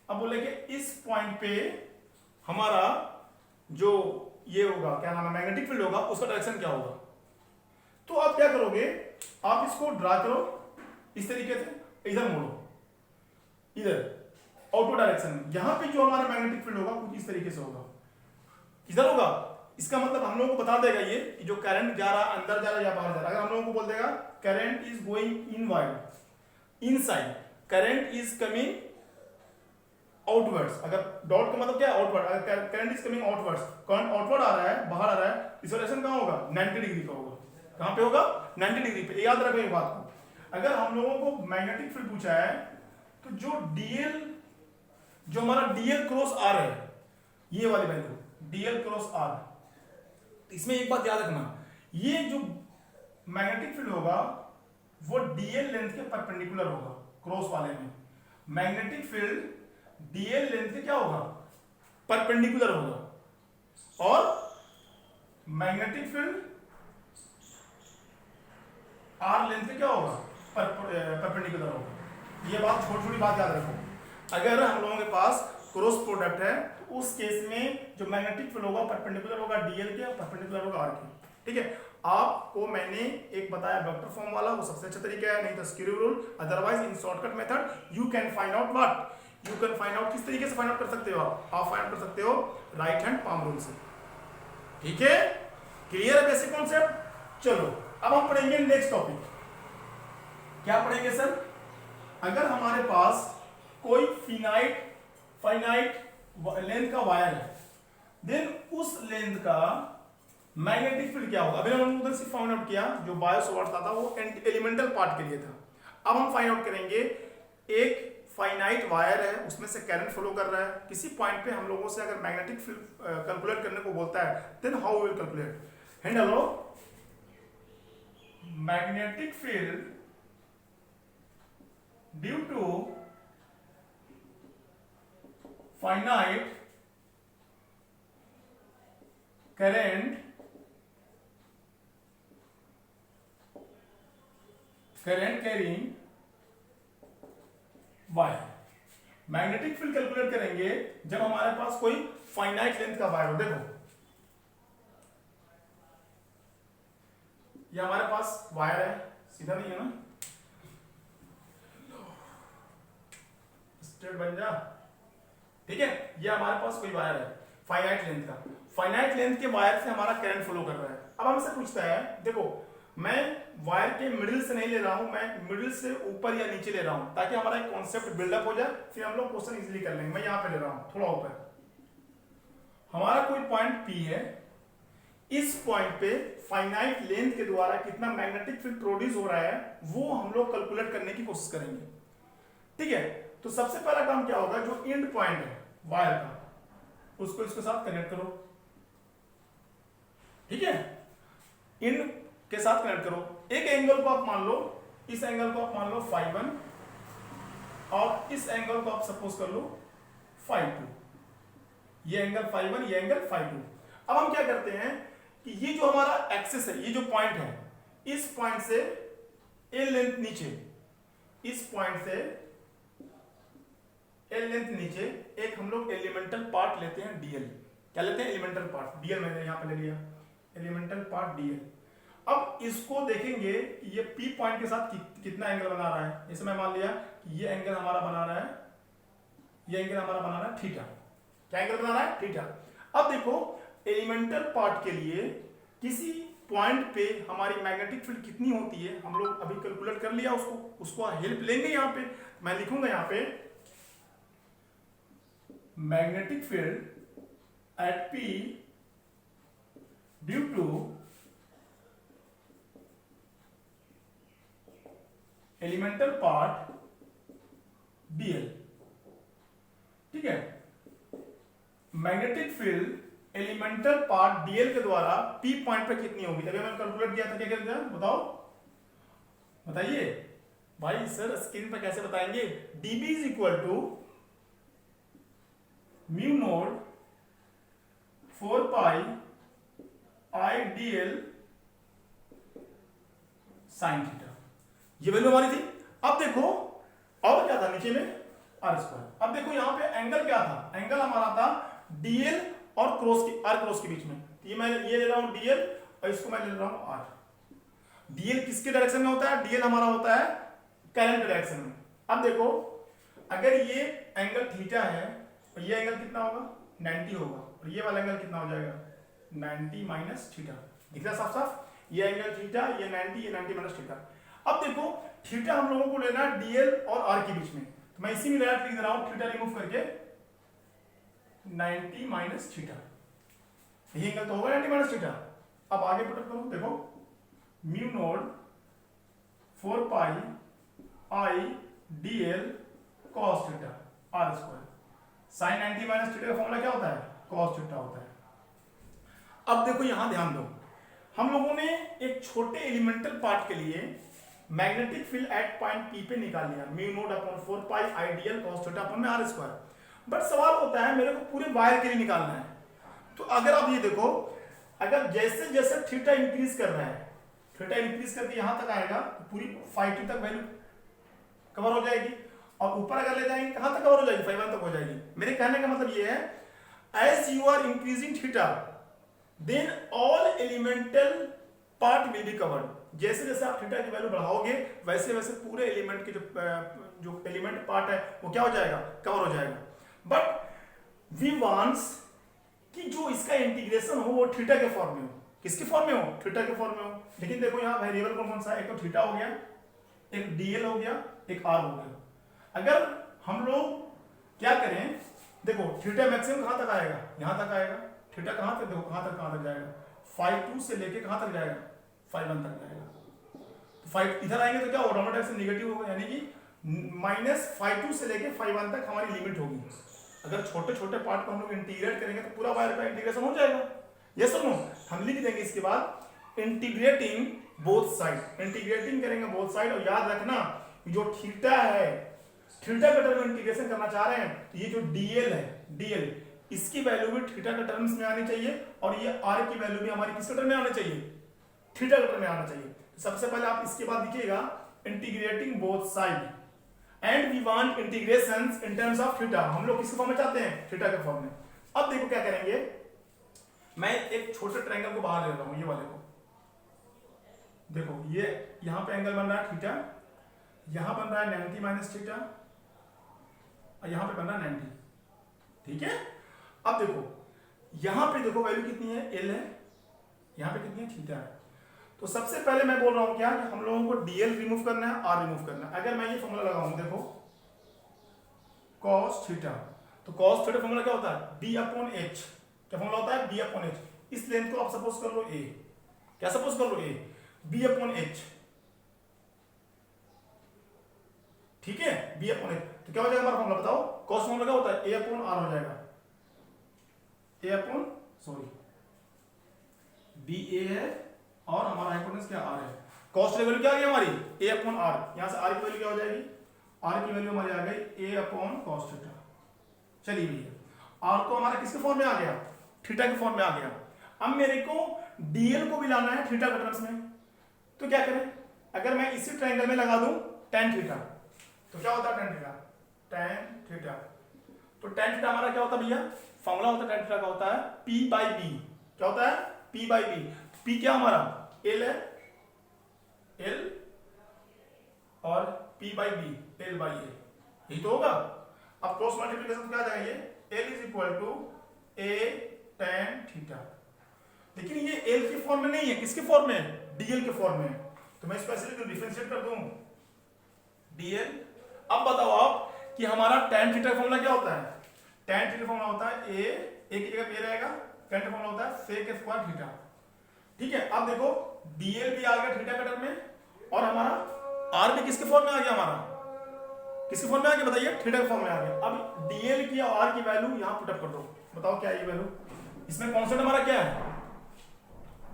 अब बोले कि इस पॉइंट पे हमारा जो ये होगा, क्या नाम है, मैग्नेटिक फील्ड होगा, उसका डायरेक्शन क्या होगा? तो आप क्या करोगे, आप इसको ड्रा करो इस तरीके से, इधर मोड़ो, इधर आउटवर्ड डायरेक्शन में। यहां पे जो हमारा मैग्नेटिक फील्ड होगा कुछ इस तरीके से होगा, किधर होगा? इसका मतलब हम लोगों को बता देगा ये कि जो करंट जा रहा, अंदर जा रहा है या बाहर जा रहा है। अगर हम लोगों को बोल देगा current is going inward, inside, current is coming outwards, अगर डॉट का मतलब क्या है? आउटवर्ड। अगर current is coming outwards, current outward आ रहा है, बाहर आ रहा है, इस डायरेक्शन कहां होगा? 90 डिग्री का होगा। कहां पे होगा? 90 डिग्री पे। याद रखो एक बात को, अगर हम लोगों को मैग्नेटिक फील्ड पूछा है तो जो डीएल, जो हमारा डीएल क्रॉस आर है, ये वाली वैल्यू डीएल क्रॉस आर, इसमें एक बात याद रखना, ये जो मैग्नेटिक फील्ड होगा वो डीएल लेंथ के परपेंडिकुलर होगा। क्रॉस वाले में मैग्नेटिक फील्ड डीएल लेंथ के क्या होगा? परपेंडिकुलर होगा, और मैग्नेटिक फील्ड आर लेंथ के क्या होगा? परपेंडिकुलर होगा। ये बात, छोटी छोटी बात याद रखो। अगर हम लोगों के पास क्रॉस प्रोडक्ट है तो उस केस में जो मैग्नेटिक फील्ड होगा परपेंडिकुलर होगा डीएल के, परपेंडिकुलर होगा आर के। ठीक है, आपको मैंने एक बताया वेक्टर फॉर्म वाला, वो सबसे अच्छा तरीका है, नहीं तो square rule. Otherwise in shortcut method you can find out what, you can find out, किस तरीके से फाइंड आउट कर सकते हो आप फाइंड आउट कर सकते हो राइट हैंड पाम रूल से। ठीक है, क्लियर है बेसिक कॉन्सेप्ट? चलो अब हम पढ़ेंगे नेक्स्ट टॉपिक। क्या पढ़ेंगे सर? अगर हमारे पास कोई फाइनाइट लेंथ का वायर है, देन उस लेंथ का मैग्नेटिक फील्ड क्या होगा? अभी हमने उधर से फाइंड आउट किया, जो बायो सॉर्ट था वो एलिमेंटल पार्ट के लिए था। अब हम फाइंड आउट करेंगे, एक फाइनाइट वायर है, उसमें से करंट फ्लो कर रहा है, किसी पॉइंट पे हम लोगों से अगर मैग्नेटिक फील्ड कैलकुलेट करने को बोलता है, then how will calculate? Hello, magnetic field due to finite current carrying wire. Magnetic field calculate करेंगे जब हमारे पास कोई फाइनाइट लेंथ का वायर हो। देखो ये हमारे पास वायर है, सीधा नहीं है ना, स्ट्रेट बन जा। ठीक है, ये हमारे पास कोई वायर है फाइनाइट लेंथ का, फाइनाइट लेंथ के वायर से हमारा करंट फ्लो कर रहा है। अब हमसे पूछता है, देखो मैं वायर के मिडिल से नहीं ले रहा हूं, मैं मिडिल से ऊपर या नीचे ले रहा हूं, ताकि हमारा एक कॉन्सेप्ट बिल्डअप हो जाए, फिर हम लोग क्वेश्चन इजीली कर लेंगे। मैं यहां पे ले रहा हूं थोड़ा ऊपर, हमारा कोई पॉइंट P है, इस पॉइंट पे फाइनाइट लेंथ के द्वारा कितना मैग्नेटिक फील्ड प्रोड्यूस हो रहा है वो हम लोग कैलकुलेट करने की कोशिश करेंगे। ठीक है, तो सबसे पहला काम क्या होगा, जो एंड पॉइंट है वायर का उसको इसके साथ कनेक्ट करो। ठीक है, एंड के साथ कनेक्ट करो। एक एंगल को आप मान लो, इस एंगल को आप मान लो φ1 और इस एंगल को आप सपोज कर लो φ2। ये एंगल φ1, ये एंगल φ2। अब हम क्या करते हैं कि ये जो हमारा एक्सिस है, ये जो पॉइंट है, इस पॉइंट से ए लेंथ नीचे, इस पॉइंट से ए लेंथ नीचे एक हम लोग एलिमेंटल पार्ट लेते हैं डीएल। क्या लेते हैं? Elemental part DL. मैंने यहां पे ले लिया एलिमेंटल पार्ट डीएल। अब इसको देखेंगे कि ये पी पॉइंट के साथ कितना एंगल बना रहा है। जैसे मैं मान लिया कि ये एंगल हमारा बना रहा है, ये एंगल हमारा बना रहा है थीटा। क्या एंगल बना रहा है? थीटा। अब देखो एलिमेंटल पार्ट के लिए किसी पॉइंट पे हमारी मैग्नेटिक फील्ड कितनी होती है हम लोग अभी कैलकुलेट कर लिया, उसको हेल्प लेंगे। यहाँ पे मैं लिखूंगा यहाँ पे magnetic field at P due to elemental part dl। ठीक है, magnetic field elemental part dl के द्वारा p पॉइंट पे कितनी होगी। तभी मैंने कैलकुलेट किया था, क्या किया था बताओ, बताइए भाई। सर स्क्रीन पर कैसे बताएंगे। db is equal to mu naught 4 pi i dl sine theta, ये वैल्यू हमारी थी। अब देखो और क्या था नीचे में आर स्क्वायर। अब देखो यहाँ पे एंगल क्या था, एंगल हमारा था dl और आर क्रॉस के बीच में। तो ये मैं ये ले रहा हूँ dl और इसको मैं ले रहा हूँ r। dl किसके डायरेक्शन में होता है, dl हमारा होता है करंट के डायरेक्शन में। अब देखो अगर ये एंगल थीटा है तो ये एंगल कितना होगा 90 होगा, और ये वाला एंगल कितना हो जाएगा 90 माइनस थीटा। दिख रहा है साफ साफ, ये एंगल थीटा, ये 90 माइनस थीटा। अब देखो थीटा हम लोगों को लेना है डीएल और आर के बीच में, तो मैं इसी में डायरेक्ट लिख दे रहा हूं थीटा रिमूव करके 90 माइनस थीटा, यही एंगल तो होगा 90 माइनस थीटा। अब आगे पुट करो, देखो mu naught 4 pi i dl cos theta r square. Sine 90 minus theta का फॉर्मूला क्या होता है, कॉस थीटा होता है। अब देखो यहां ध्यान दो, हम लोगों ने एक छोटे एलिमेंटल पार्ट के लिए magnetic field at point P पे निकाल लिया, म्यू नोड अपॉन 4 पाई आइडियल cos थीटा अपॉन में r स्क्वायर। बट सवाल होता है मेरे को पूरे वायर के लिए निकालना है। तो अगर आप ये देखो, अगर जैसे जैसे थीटा इंक्रीज कर रहा है, थीटा इंक्रीज करके यहां तक आएगा तो पूरी 5t तक वैल्यू कवर हो जाएगी, और ऊपर अगर ले जाएंगे कहां तक कवर हो जाएगी 5 तक हो जाएगी। मेरे कहने का मतलब ये है as you are increasing theta then all elemental part will be covered. जैसे जैसे आप थीटा की वैल्यू बढ़ाओगे वैसे वैसे पूरे एलिमेंट के जो एलिमेंट पार्ट है वो क्या हो जाएगा, कवर हो जाएगा। बट वी वांट्स कि जो इसका इंटीग्रेशन हो वो थीटा के फॉर्म में हो। किसके फॉर्म में हो, थीटा के फॉर्म में हो। लेकिन देखो यहाँ वेरिएबल कौन कौन सा है, एक तो थीटा हो गया, एक डीएल हो गया, एक आर हो गया। अगर हम लोग क्या करें, देखो थीटा मैक्सिमम कहां तक आएगा, यहां तक आएगा। थीटा कहां तक, देखो कहां तक जाएगा 5.2 से लेके कहां तक जाएगा 5.1 तक जाएगा। तो 5 इधर आएंगे तो क्या होगा, डोमेटेक्स से नेगेटिव होगा, यानी कि माइनस 5.2 से लेके 5.1 तक हमारी लिमिट होगी। अगर छोटे छोटे पार्ट को हम लोग इंटीग्रेट करेंगे तो पूरा वायर का इंटीग्रेशन हो जाएगा। ये सुनो, हम लिख देंगे इसके बाद इंटीग्रेटिंग बोथ साइड, इंटीग्रेटिंग करेंगे बोथ साइड। और याद रखना जो थीटा है, थीटा के टर्म में इंटीग्रेशन करना चाह रहे हैं, तो ये जो डीएल है, डीएल इसकी वैल्यू भी थीटा के टर्म्स में आनी चाहिए, और ये आर की वैल्यू भी हमारी किसके टर्म में आना चाहिए, थीटा के टर्म में आना चाहिए। तो सबसे पहले आप इसके बाद लिखिएगा integrating both side and we want integrations in terms of theta. हम लोग किसके फॉर्म में चाहते हैं, थीटा के फॉर्म में। अब देखो क्या करेंगे, मैं एक छोटे ट्रायंगल को बाहर ले रहा हूं, ये वाले को। देखो ये यहां पे एंगल बन रहा है थीटा, यहां बन रहा है 90 माइनस थीटा, और यहां पे बन रहा है 90। ठीक है, अब देखो यहां पे देखो वैल्यू कितनी है, एल है, यहां पे कितनी है, थीटा है। तो सबसे पहले मैं बोल रहा हूं क्या कि हम लोगों को डीएल रिमूव करना है, आर रिमूव करना है। अगर मैं ये फॉर्मूला लगाऊं, देखो cos थीटा, तो cos थीटा फॉर्मूला क्या होता है, b अपॉन h। क्या फॉर्मूला होता है, b अपॉन h। इस लेंथ को आप सपोज कर लो a, क्या सपोज कर लो a, b अपॉन h। ठीक है, b अपॉन h। तो क्या हो जाएगा हमारा फॉर्मूला, बताओ cos फॉर्मूला क्या होता है, a अपॉन r हो जाएगा, a upon sorry b a है और हमारा हाइपोटेन्यूज क्या r है। cos की वैल्यू क्या आ गई हमारी, a अपॉन r। यहां से r की वैल्यू क्या हो जाएगी, r की वैल्यू हमारी आ गई a अपॉन cos थीटा। चलिए भैया r तो हमारा किसके फॉर्म में आ गया, थीटा के फॉर्म में आ गया। अब मेरे को dl को भी लाना है थीटा के टर्म्स में, तो क्या करें, अगर मैं इसी ट्रायंगल में लगा दूं tan थीटा, तो क्या होता है tan थीटा, tan थीटा। तो tan थीटा हमारा क्या होता है भैया, फॉर्मूला होता है tan थीटा का होता है p बाई b। क्या होता है, p बाई b। p क्या हमारा l है, l और p by b, l by a, यही तो होगा। अब क्रॉस मल्टीप्लिकेशन क्या आ जाएगा, ये l is equal to a tan theta. लेकिन ये एल के फॉर्म में नहीं है, किसके फॉर्म में है, डीएल के फॉर्म में है। तो मैं इसको ऐसे डिफरेंशिएट कर दूं डीएल। अब बताओ आप कि हमारा tan थीटा का फॉर्मूला क्या होता है, tan थीटा फॉर्मूला होता है ए, एक जगह पे रहेगा, tan का फॉर्मूला होता है sec स्क्वायर थीटा। ठीक है, अब देखो डीएल भी आ गया थीटा का टर्म में और हमारा आर भी किसके फॉर्म में आ गया, हमारा किसके फॉर्म में आ गया बताइए, थीटा के फॉर्म में आ गया। अब डीएल की और आर की वैल्यू यहां पुट अप कर दो, बताओ क्या है ये वैल्यू, इसमें कांस्टेंट हमारा क्या है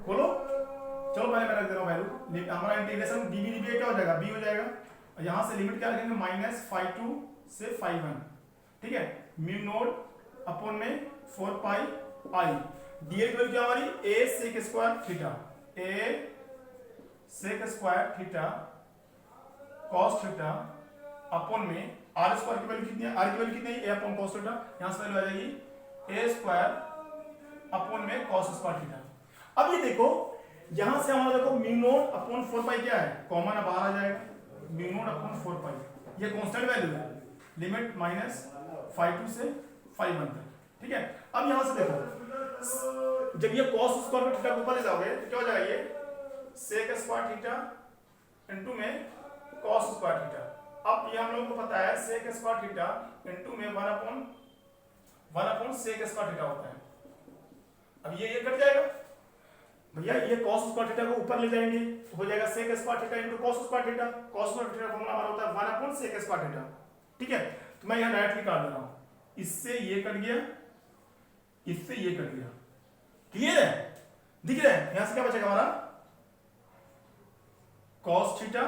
बोलो, चलो पहले मैं रख दे रहा हूं वैल्यू, हमारा इंटीग्रेशन डीबी डीबी क्या हो जाएगा, बी हो जाएगा, और यहां से लिमिट क्या रखेंगे -φ2 से φ1। ठीक है, म्यू नोट अपॉन में 4 पाई आई, डीएल की वैल्यू क्या हमारी a sec square theta, a sec square theta cos theta upon में r स्क्वायर की वैल्यू कितनी है, r की वैल्यू कितनी है a अपॉन cos थीटा, यहां से वैल्यू आ जाएगी a स्क्वायर अपॉन में cos स्क्वायर थीटा। अब ये देखो यहां से हमारा देखो म्यू नोट अपॉन 4 पाई क्या है, कॉमन अब बाहर आ जाएगा, म्यू नोट अपॉन 4 पाई, ये कांस्टेंट वैल्यू है, लिमिट -φ2 से φ1 तक। ठीक है, अब यहां से देखो जब ये cos स्क्वायर थीटा को ऊपर ले जाओगे तो क्या हो जाएगा, ये sec स्क्वायर थीटा इनटू में cos स्क्वायर थीटा। अब ये हम लोगों को पता है sec स्क्वायर थीटा इनटू में 1 अपॉन sec स्क्वायर थीटा होता है। अब ये कट जाएगा भैया, ये cos स्क्वायर थीटा को ऊपर ले जाएंगे तो हो जाएगा sec square theta into cos square theta, cos square theta का फॉर्मूला हमारा होता है 1 अपॉन sec स्क्वायर थीटा। ठीक है, तो मैं यहां डायरेक्टली काट दे रहा हूं, इससे ये कट गया, इससे ये कट गया, क्लियर है, दिख रहा है, यहां से क्या बचेगा हमारा cos थीटा,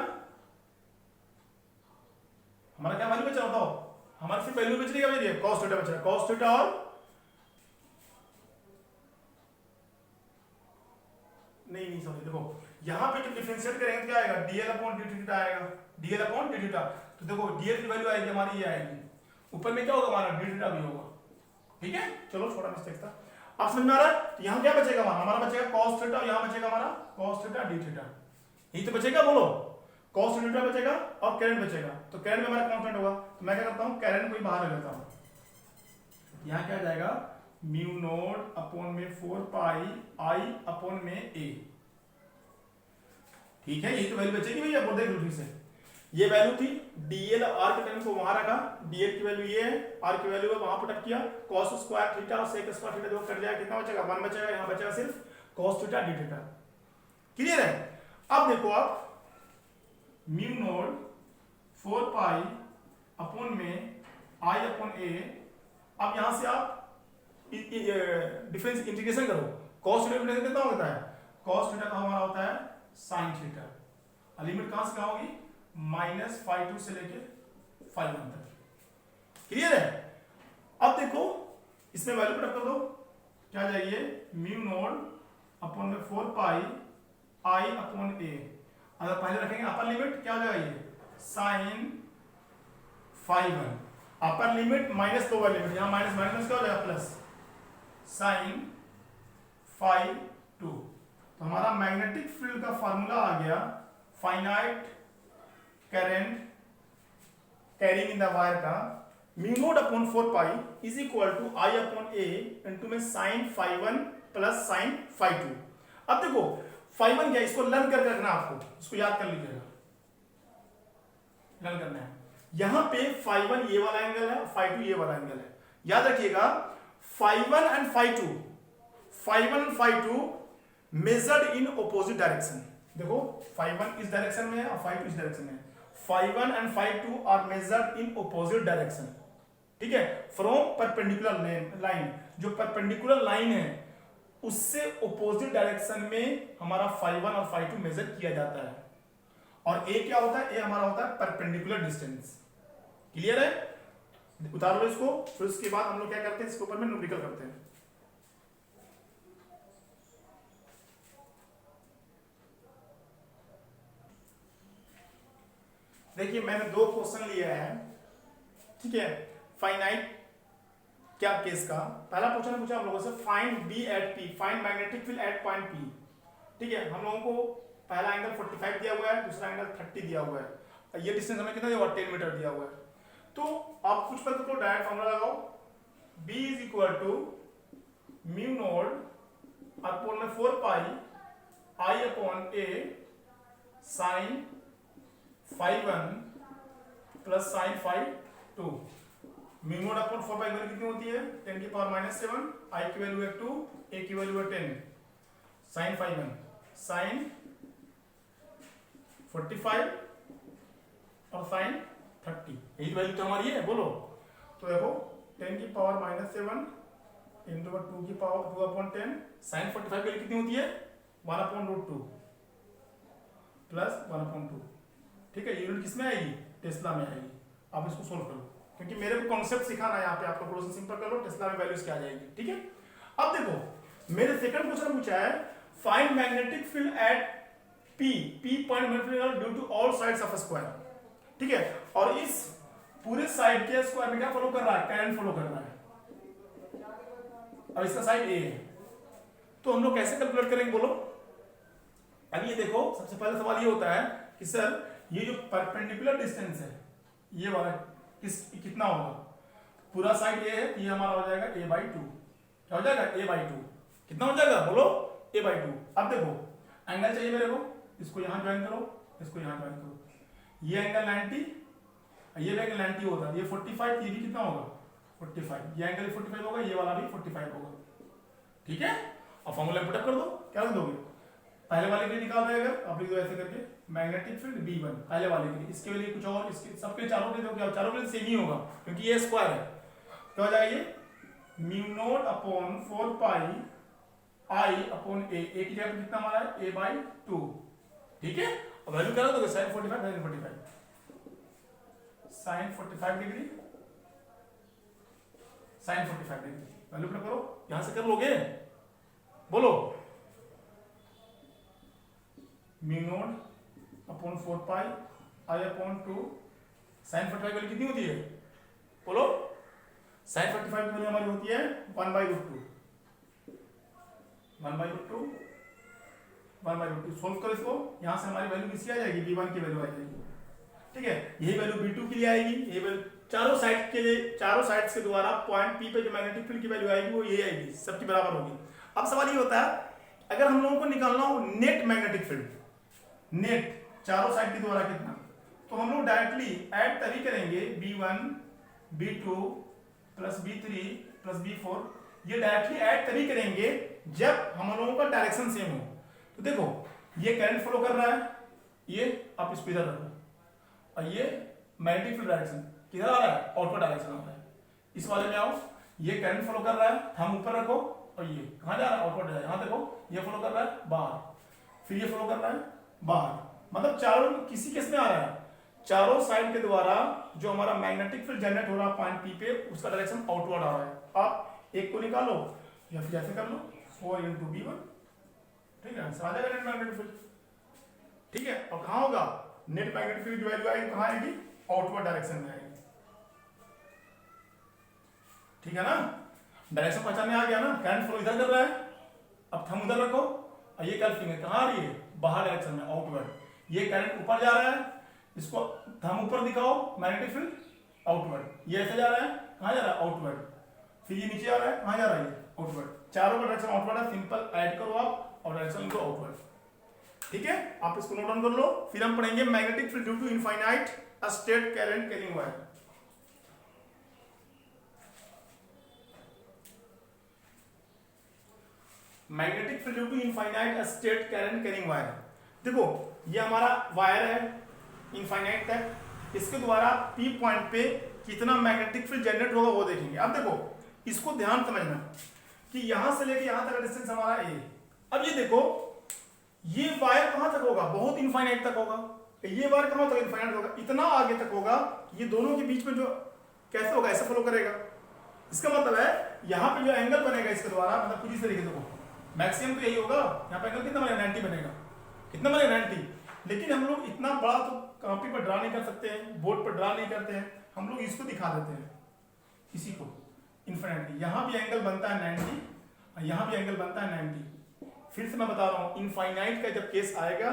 हमारा क्या वैल्यू बचा बताओ, हमारी सिर्फ वैल्यू बच रही है, cos थीटा बच रहा है, cos थीटा और नहीं सॉरी, देखो यहां पे जो डिफरेंशिएट करेंगे क्या आएगा, dl अपॉन dt थीटा आएगा, dl अपॉन dt थीटा। तो देखो dl की वैल्यू आएगी हमारी, ये आएगी, ऊपर में क्या होगा हमारा dt थीटा भी होगा। ठीक है, चलो छोटा मिस्टेक था, अब समझ में आ रहा है। तो यहां क्या बचेगा हमारा बचेगा cos थीटा, और यहां बचेगा हमारा cos थीटा d थीटा, यही तो बचेगा, बोलो cos थीटा बचेगा और करंट बचेगा, तो करंट में हमारा कांस्टेंट होगा, तो मैं क्या करता हूं करंट को ही बाहर ले लेता हूं, यहां क्या जाएगा म्यू नोट अपॉन में 4 पाई आई अपॉन में a। ठीक है, यही तो वैल्यू बचेगी भैया, बोल देख लो ठीक से, ये वैल्यू थी dl r के टर्म को वहां रखा, dl की वैल्यू ये है, r की वैल्यू वहां पुट अप किया, cos स्क्वायर थीटा और sec स्क्वायर थीटा देखो कट जाएगा, कितना बचेगा 1 बचेगा, यहां बचेगा सिर्फ cos theta d theta. Clear है, अब देखो आप म्यू नोट 4 पाई अपॉन में i अपॉन a, अब यहां से आप डिफरेंस इंटीग्रेशन करो, cos थीटा कितना होता है, cos थीटा का हमारा होता है sin थीटा, लिमिट कहां से कहां होगी -φ2 से लेके φ1 तक। क्लियर है, अब देखो इसमें वैल्यू पुट अप कर दो, क्या जाएगी म्यू नोट अपॉन में 4 पाई i अपॉन a, अगर पहले रखेंगे अपर लिमिट क्या हो जाएगा, ये sin φ1, upper limit minus lower limit, यहां माइनस माइनस क्या हो जाएगा प्लस sin φ2। तो हमारा मैग्नेटिक फील्ड का फार्मूला आ गया, finite current carrying in the wire का mu naught upon 4 pi is equal to I upon a into में sin φ1 प्लस sin φ2। अब देखो φ1 क्या, इसको लर्न करके रखना, आपको इसको याद कर लीजिएगा, लर्न करना है, यहां पे φ1 ये वाला एंगल है, φ2 ये वाला एंगल है, याद रखिएगा φ1 and φ2 measured in opposite direction. देखो φ1 इस डायरेक्शन में है और φ2 इस डायरेक्शन में है, φ1 and φ2 are measured in opposite direction. ठीक है, फ्रॉम परपेंडिकुलर लाइन, जो परपेंडिकुलर लाइन है उससे ऑपोजिट डायरेक्शन में हमारा φ1 और φ2 मेजर किया जाता है, और a क्या होता है, a हमारा होता है परपेंडिकुलर डिस्टेंस। क्लियर है, उतार लो इसको, फिर उसके बाद हम लोग क्या करते हैं, इसके ऊपर में न्यूमेरिकल करते हैं। देखिए मैंने 2 क्वेश्चन लिया है, ठीक है, फाइनाइट क्या केस का। पहला क्वेश्चन पूछा हम लोगों से find B at P, find magnetic field at point P. ठीक है, हम लोगों को पहला एंगल 45 दिया हुआ है, दूसरा एंगल 30 दिया हुआ है, ये डिस्टेंस हमें कितना दिया हुआ है, 10 मीटर दिया हुआ है। तो आप कुछ पद को डायरेक्ट फॉर्मूला लगाओ, b is equal to mu naught upon में 4 pi I upon a sine phi 1 plus sine phi 2। Mu naught upon 4 pi value कितनी होती है 10 की पावर -7, आई की वैल्यू है 2, ए की वैल्यू है 10, साइन फाइव 1 साइन 45 और साइन 30, यही वैल्यू तो हमारी है। बोलो तो देखो 10 की पावर -7 इंटू 2 की पावर 2/10 साइन 45 वैल्यू कितनी होती है 1/√2 प्लस 1/2। ठीक है, यूनिट किसमें आएगी टेस्ला में आएगी। आप इसको सोल्व करो क्योंकि मेरे को कॉन्सेप्ट सिखाना है यहाँ पे, आप लोग प्रोसेस सिंपल कर लो, टेस्ला में वैल्यूज क्या आ जाएगी। ठीक है, अब देखो मेरे सेकंड क्वेश्चन पूछा है find magnetic field at P point magnetic due to all sides of square. ठीक है, और इस पूरे साइड के स्क्वायर में क्या फॉलो कर रहा है करंट फॉलो कर रहा है, अब इसका साइड ए है, तो हम लोग कैसे कैलकुलेट करेंगे बोलो। अब ये देखो सबसे पहले सवाल ये होता है कि सर ये जो परपेंडिकुलर डिस्टेंस है ये वाला कितना होगा, पूरा साइड ए है, ये हमारा हो जाएगा a/2। क्या हो जाएगा a/2, कितना हो जाएगा बोलो a/2। अब देखो एंगल चाहिए मेरे को, इसको यहां ज्वाइन करो, इसको यहां ज्वाइन करो, ये एंगल 90, ये एंगल 90 होगा, ये 45, ये भी कितना होगा 45, ये एंगल 45 होगा, ये वाला भी 45 होगा। ठीक है, अब फॉर्मूला पुट अप कर दो, क्या लिख दोगे पहले वाले के लिए निकाल रहे अगर आप लिख दो ऐसे करके मैग्नेटिक फील्ड B1 पहले वाले के लिए, इसके लिए कुछ और, इसके सबके चारों के लिए चारों के लिए सेम ही होगा क्योंकि ये स्क्वायर है। क्या हो जाएगा ये mu naught upon 4 pi I upon ए की जगह कितना हमारा है a/2। ठीक है, अब वैल्यू क्या दोगे sin 45 sin 45 sin 45 degree sin 45 degree value put करो, यहां से कर लोगे बोलो mu naught upon 4 pi I upon 2 sin 45 value कितनी होती है बोलो, sin 45 की वैल्यू हमारी होती है 1/√2 1/√2 सोल्व करो इसको, यहां से हमारी वैल्यू किसकी आ जाएगी B1 की वैल्यू आ जाएगी। ठीक है, यही वैल्यू B2 के लिए आएगी, यही वैल्यू चारों साइड के लिए, चारों साइड्स के द्वारा पॉइंट P पे जो मैग्नेटिक फील्ड की वैल्यू आएगी वो यही आएगी, सबकी बराबर होगी। अब सवाल ये होता है अगर हम लोगों को निकालना हो नेट मैग्नेटिक फील्ड, नेट चारों साइड के द्वारा कितना, तो हम लोग डायरेक्टली ऐड तभी करेंगे B1 B2 plus B3 plus B4, ये डायरेक्टली ऐड तभी करेंगे जब हम लोगों का डायरेक्शन सेम हो। तो देखो ये करंट फ्लो कर रहा है, ये आप इसको इधर रखो, और ये मैग्नेटिक फील्ड डायरेक्शन किधर आ रहा है आउटवर्ड डायरेक्शन आ रहा है। इस वाले में आओ, ये करंट फ्लो कर रहा है, हम ऊपर रखो, और ये कहां जा रहा है आउटवर्ड, यहां देखो ये फ्लो कर रहा है बाहर, फिर ये फ्लो कर रहा है बाहर, मतलब चारों किसी केस में आ रहा है, चारों साइड के द्वारा जो हमारा मैग्नेटिक फील्ड जनरेट हो रहा है पॉइंट P पे उसका डायरेक्शन आउटवर्ड आ रहा है। आप एक को निकालो या फिर ऐसे कर लो 4 × B1, ठीक है, आंसर आ जाएगा नेट मैग्नेटिक फील्ड। ठीक है, और कहां होगा नेट मैग्नेटिक फील्ड की वैल्यू आएगी कहां आएगी आउटवर्ड डायरेक्शन में आएगी। ठीक है ना, डायरेक्शन पहचान में आ गया ना, करंट फ्लो इधर कर रहा है, अब थंब उधर रखो, और ये कर्व फिंगर कहां आ रही है बाहर डायरेक्शन में आउटवर्ड, ये करंट ऊपर जा रहा है, इसको थंब ऊपर दिखाओ मैग्नेटिक फील्ड आउटवर्ड, ये ऐसे जा रहा है कहां जा रहा है आउटवर्ड, फिर ये नीचे आ रहा है कहां जा रहा है आउटवर्ड, चारों का डायरेक्शन आउटवर्ड है, सिंपल ऐड करो आप और डायरेक्शन को आउटवर्ड। ठीक है, आप इसको नोट डाउन कर लो, फिर हम पढ़ेंगे magnetic field due to infinite straight current carrying wire. Magnetic field due to infinite straight current carrying wire. देखो ये हमारा वायर है इनफाइनाइट तक, इसके द्वारा P पॉइंट पे कितना मैग्नेटिक फील्ड जनरेट होगा वो देखेंगे। अब देखो इसको ध्यान समझना कि यहां से लेके यहां तक डिस्टेंस हमारा A, अब ये देखो ये वायर कहां तक होगा बहुत इनफाइनाइट तक होगा, ये वायर कहां तक इनफाइनाइट होगा इतना आगे तक होगा, ये दोनों के बीच में जो कैसे होगा ऐसे फ्लो करेगा। इसका मतलब है यहाँ पे जो एंगल बनेगा इसके द्वारा, मतलब कुछ इस तरीके से देखो मैक्सिमम तो यही होगा, यहाँ पे एंगल कितना बनेगा 90 बनेगा, कितना बनेगा 90, लेकिन हम लोग इतना बड़ा तो कॉपी पर ड्रा नहीं कर सकते हैं, बोर्ड पर ड्रा नहीं करते हैं, हम लोग इसको दिखा देते हैं, इसी को इनफिनिटी, यहाँ भी एंगल बनता है 90 और यहाँ भी एंगल बनता है 90। फिर से मैं बता रहा हूँ इनफाइनाइट का जब केस आएगा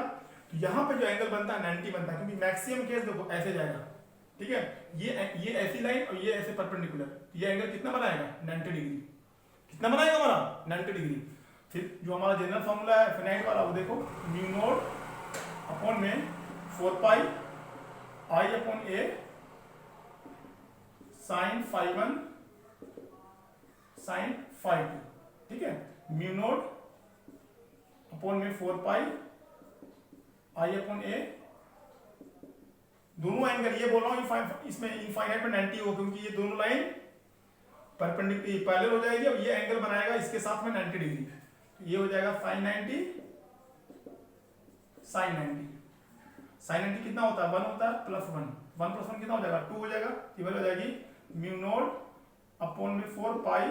तो यहाँ पे जो एंगल बनता है 90 बनता है, क्योंकि मैक्सिमम केस देखो ऐसे जाएगा, ठीक है, ये ऐसी लाइन और ये ऐसे परपेंडिकुलर, ये एंगल कितना बनाएगा 90 डिग्री, कितना बनाएगा हमारा 90 डिग्री। फिर जो हमारा जनरल फॉर्मूला है फिनाइट वाला वो देखो, म्यू नॉट अपॉन में 4 pi I upon a sine phi 1 sign phi 2, ठीक है। म्यू नॉट अपॉन में 4 पाई आई अपॉन ए, दोनों एंगल ये बोल रहा हूं इसमें इनफाइनाइट में 90 हो, क्योंकि ये दोनों लाइन परपेंडिकुलर पैरेलल हो जाएगी। अब ये एंगल बनाएगा इसके साथ में 90 डिग्री, ये हो जाएगा साइन 90 साइन 90। साइन 90 कितना होता है 1 होता है प्लस 1, 1 प्लस 1 कितना हो जाएगा 2 हो जाएगा। ये वैल्यू हो जाएगी म्यू नॉट अपॉन में 4 पाई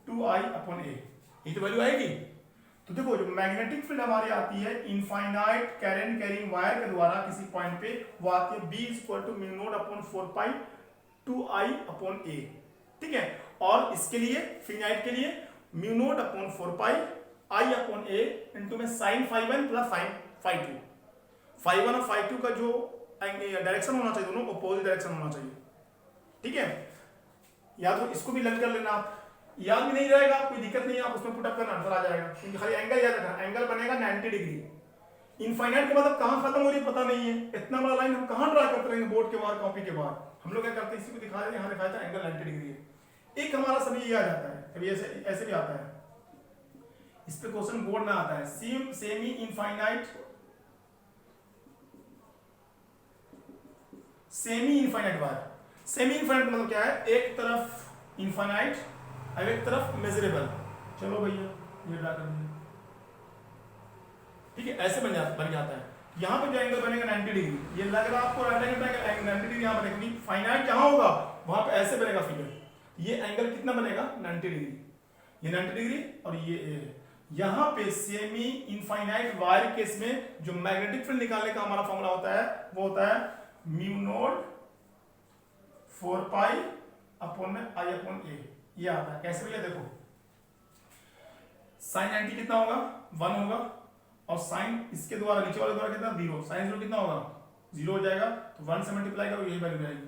2 आई अपॉन ए, ये तो वैल्यू आएगी। तो देखो जो मैग्नेटिक फील्ड हमारी आती है इनफाइनाइट करंट कैरिंग वायर के द्वारा किसी पॉइंट पे, वो आती है B equal to mu naught upon 4 pi 2 I upon a, ठीक है। और इसके लिए फिनाइट के लिए mu naught upon 4 pi I upon a into में sine phi 1 plus sine phi 2। Phi 1 और फाई 2 का जो डायरेक्शन होना चाहिए दोनों अपोजिट डायरेक्शन होना चाहिए, ठीक है। या तो इसको भी लर्न कर लेना आप, याद भी नहीं रहेगा कोई दिक्कत नहीं है, आप उसमें पुटअप करना आंसर आ जाएगा, क्योंकि खाली एंगल याद रखना, एंगल बनेगा 90 डिग्री। इनफाइनाइट के मतलब कहां खत्म हो रही पता नहीं है, इतना बड़ा लाइन हम कहां ड्रा करते रहेंगे बोर्ड के बाहर कॉपी के बाहर। हम लोग क्या करते हैं इसी को दिखा रहे हैं, यहां दिखाया था एंगल 90 डिग्री है। एक हमारा सभी ये आ जाता है, कभी ऐसे भी आता है, इस पे क्वेश्चन बोर्ड में आता है semi infinite wire. Semi infinite मतलब क्या है, एक तरफ इनफाइनाइट और एक तरफ मेजरेबल। चलो भैया ये ड्रा कर दीजिए, ठीक है। ऐसे बन जाता है। यहाँ पे जो एंगल बनेगा 90 डिग्री, ये लग रहा है आपको राइट एंगल 90 डिग्री यहाँ पर, क्योंकि फाइनाइट जहां होगा वहां पे ऐसे बनेगा फिगर। ये एंगल कितना बनेगा 90 डिग्री, ये 90 डिग्री और ये यहाँ पे सेमी इनफाइनाइट वायर केस में जो मैग्नेटिक फील्ड निकालने का हमारा फॉर्मूला होता है वो होता है म्यू नॉट 4 पाई अपॉन में आई अपॉन ए, ये आता है। कैसे भैया देखो, साइन 90 कितना होगा 1 होगा, और साइन इसके द्वारा नीचे वाले द्वारा कितना 0, साइन 0 कितना होगा 0 हो जाएगा, तो 1 से मल्टीप्लाई करो यही वैल्यू आएगी।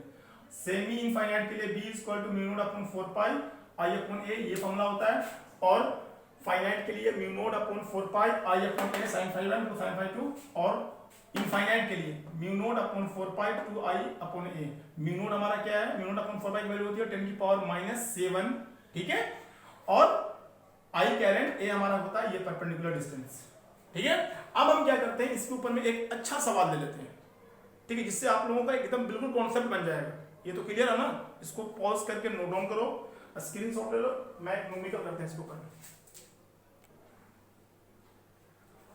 सेमी इनफाइनाइट के लिए B equal to mu naught upon 4 pi I upon a, ये फॉर्मूला होता है। और फाइनाइट के लिए mu naught upon 4 pi I upon a sine phi 1 to sine phi 2, और इनफाइनाइट के लिए mu naught upon 4 pi 2 I upon a. Mu naught हमारा क्या है, म्यू नॉट अपॉन 4 पाई की वैल्यू होती है 10 की पावर -7, ठीक है। और आई कैरेंट ए हमारा होता है ये परपेंडिकुलर डिस्टेंस, ठीक है। अब हम क्या करते हैं, इसके ऊपर में एक अच्छा सवाल ले लेते हैं, ठीक है, जिससे आप लोगों का एकदम बिल्कुल कॉन्सेप्ट बन जाएगा। ये तो क्लियर है ना, इसको पॉज करके नोट डाउन करो, स्क्रीनशॉट ले लो, मैं एक न्यूमेरिकल करते हैं इसके ऊपर।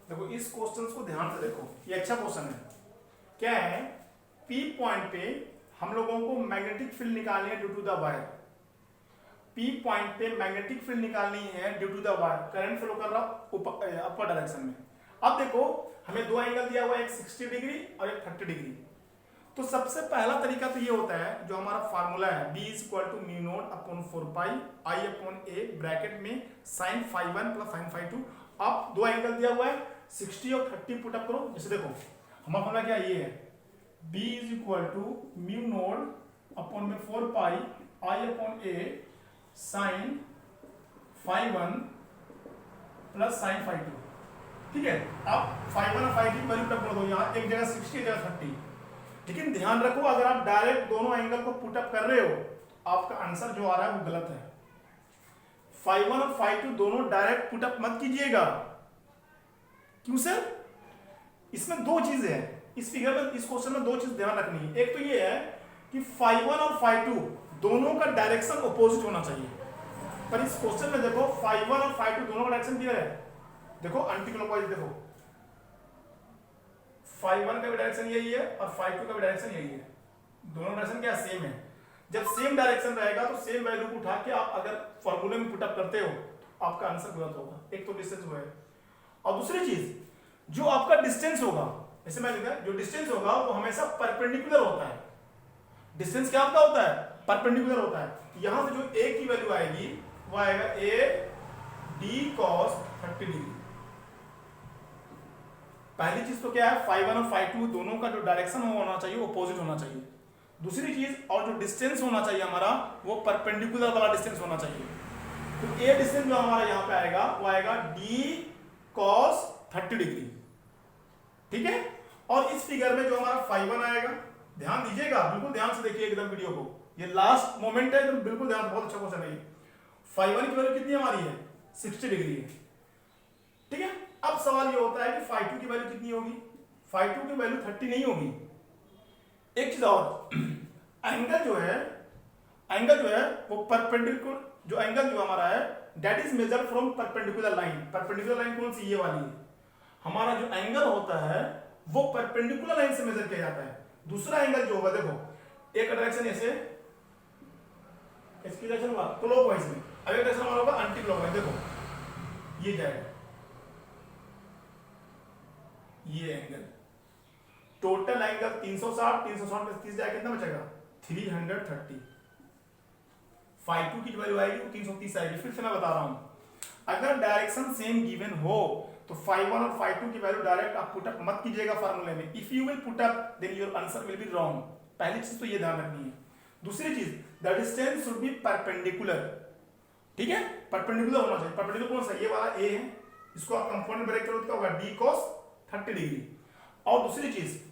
देखो इस क्वेश्चन को ध्यान से देखो, ये अच्छा क्वेश्चन है। क्या है, पी पॉइंट पे हम लोगों को मैग्नेटिक फील्ड निकालनी है due to the wire. P point पे मैग्नेटिक फील्ड निकालनी है due to the wire, current flow कर रहा अपर डायरेक्शन में। अब देखो हमें दो एंगल दिया हुआ है, एक 60 डिग्री और एक 30 डिग्री। तो सबसे पहला तरीका तो ये होता है, जो हमारा फार्मूला है B equal to mu naught upon 4 pi I upon a bracket में sine phi 1 plus sine phi 2। अब दो एंगल दिया हुआ है 60 और 30 पुट अप करो। जैसे देखो हमारा फॉर्मूला क्या ये है, B is equal to mu naught upon में 4 pi I upon a sine phi 1 plus sine phi 2, ठीक है। अब फाई 1 और फाई 2 की वैल्यू पुट अप कर दो, यहाँ एक जगह 60 एक जगह 30। लेकिन ध्यान रखो, अगर आप डायरेक्ट दोनों एंगल को पुट अप कर रहे हो, आपका आंसर जो आ रहा है वो गलत है। फाई 1 और फाई 2 दोनों डायरेक्ट पुट अप मत कीजिएगा। क्यों सर? इसमें दो चीजें हैं, इस फिगर में, इस क्वेश्चन में दो चीज ध्यान रखनी है। एक तो ये है कि फाई 1 और फाई 2 दोनों का डायरेक्शन अपोजिट होना चाहिए, पर इस क्वेश्चन में देखो फाई 1 और फाई 2 दोनों का डायरेक्शन क्लियर है। देखो एंटी क्लॉकवाइज, देखो फाई 1 का भी डायरेक्शन यही है और फाई 2 का भी डायरेक्शन यही है, दोनों डायरेक्शन क्या सेम है। जब सेम डायरेक्शन रहेगा तो सेम वैल्यू को उठा के आप अगर फॉर्मूले में पुटअप करते हो तो आपका आंसर गलत होगा। एक तो डिस्टेंस हुआ है, और दूसरी चीज जो आपका डिस्टेंस होगा, जैसे मैं लिखा जो डिस्टेंस होगा वो हमेशा परपेंडिकुलर होता है। डिस्टेंस क्या आपका होता है, परपेंडिकुलर होता है। यहां से जो ए की वैल्यू आएगी वो आएगा ए डी कॉस 30 डिग्री। पहली चीज तो क्या है, फाई 1 और फाई 2 दोनों का जो डायरेक्शन होना चाहिए वो अपोजिट होना चाहिए। दूसरी चीज, और जो डिस्टेंस होना चाहिए हमारा वो परपेंडिकुलर वाला डिस्टेंस होना चाहिए। तो ए डिस्टेंस जो हमारा यहाँ पे आएगा वो आएगा डी कॉस 30 डिग्री, ठीक है। और इस फिगर में जो हमारा फाई 1 आएगा, ध्यान दीजिएगा, बिल्कुल ध्यान से देखिए एकदम वीडियो को, ये लास्ट मोमेंट है, एकदम बिल्कुल ध्यान, बहुत अच्छा क्वेश्चन है ये। फाई 1 की वैल्यू कितनी हमारी है, 60 डिग्री है, ठीक है। अब सवाल ये होता है कि फाई 2 की वैल्यू कितनी होगी, फाई 2 की वैल्यू 30 नहीं होगी। एक चीज और, एंगल जो है वो परपेंडिकुलर, जो एंगल जो हमारा है that is measure from perpendicular line. Perpendicular line कौन सी, ये वाली है। हमारा जो एंगल होता है वो परपेंडिकुलर लाइन से मेजर किया जाता है। दूसरा एंगल जो होगा, देखो एक डायरेक्शन ऐसे, इसकी डायरेक्शन होगा क्लॉकवाइज में, अगला डायरेक्शन हमारा होगा एंटी क्लॉकवाइज। देखो ये जाएगा, ये एंगल, टोटल एंगल 360 में 30 जाएगा, कितना बचेगा 330। फाई 2 की वैल्यू आएगी वो 330 आएगी। फिर से मैं बता रहा हूं, अगर डायरेक्शन सेम गिवन हो तो फाई 1 और फाई 2 की वैल्यू डायरेक्ट आप पुट अप मत कीजिएगा फार्मूले में। If you will put up then your answer will be wrong. पहली चीज तो ये ध्यान रखनी है। दूसरी चीज, the distance should be perpendicular, ठीक है, परपेंडिकुलर होना चाहिए। परपेंडिकुलर कौन सा, ये वाला ए है, इसको आप कंपाउंड ब्रेक करो तो क्या होगा, डी cos 30 डिग्री। और दूसरी चीज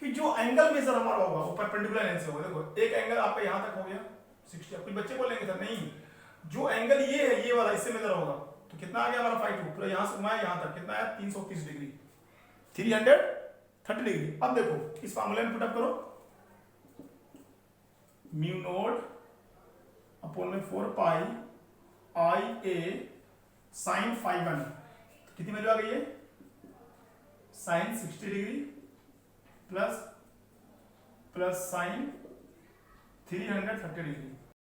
कि जो एंगल मेजर हमारा होगा वो परपेंडिकुलर लाइन से होगा। देखो एक एंगल आपका यहां तक हो गया 60, कुछ बच्चे बोलेंगे सर नहीं, जो एंगल ये है, ये वाला इससे मेजर होगा, तो कितना आ गया हमारा फाई 2, पूरा यहां से घुमाया यहां तक, कितना आया 330 डिग्री, 330 डिग्री। अब देखो इस फार्मूले में पुट अप करो, म्यू नोट अपॉन में 4 पाई आई ए साइन फाई 1, कितनी वैल्यू आ गई है, sine 60 degree plus sine 330 degree.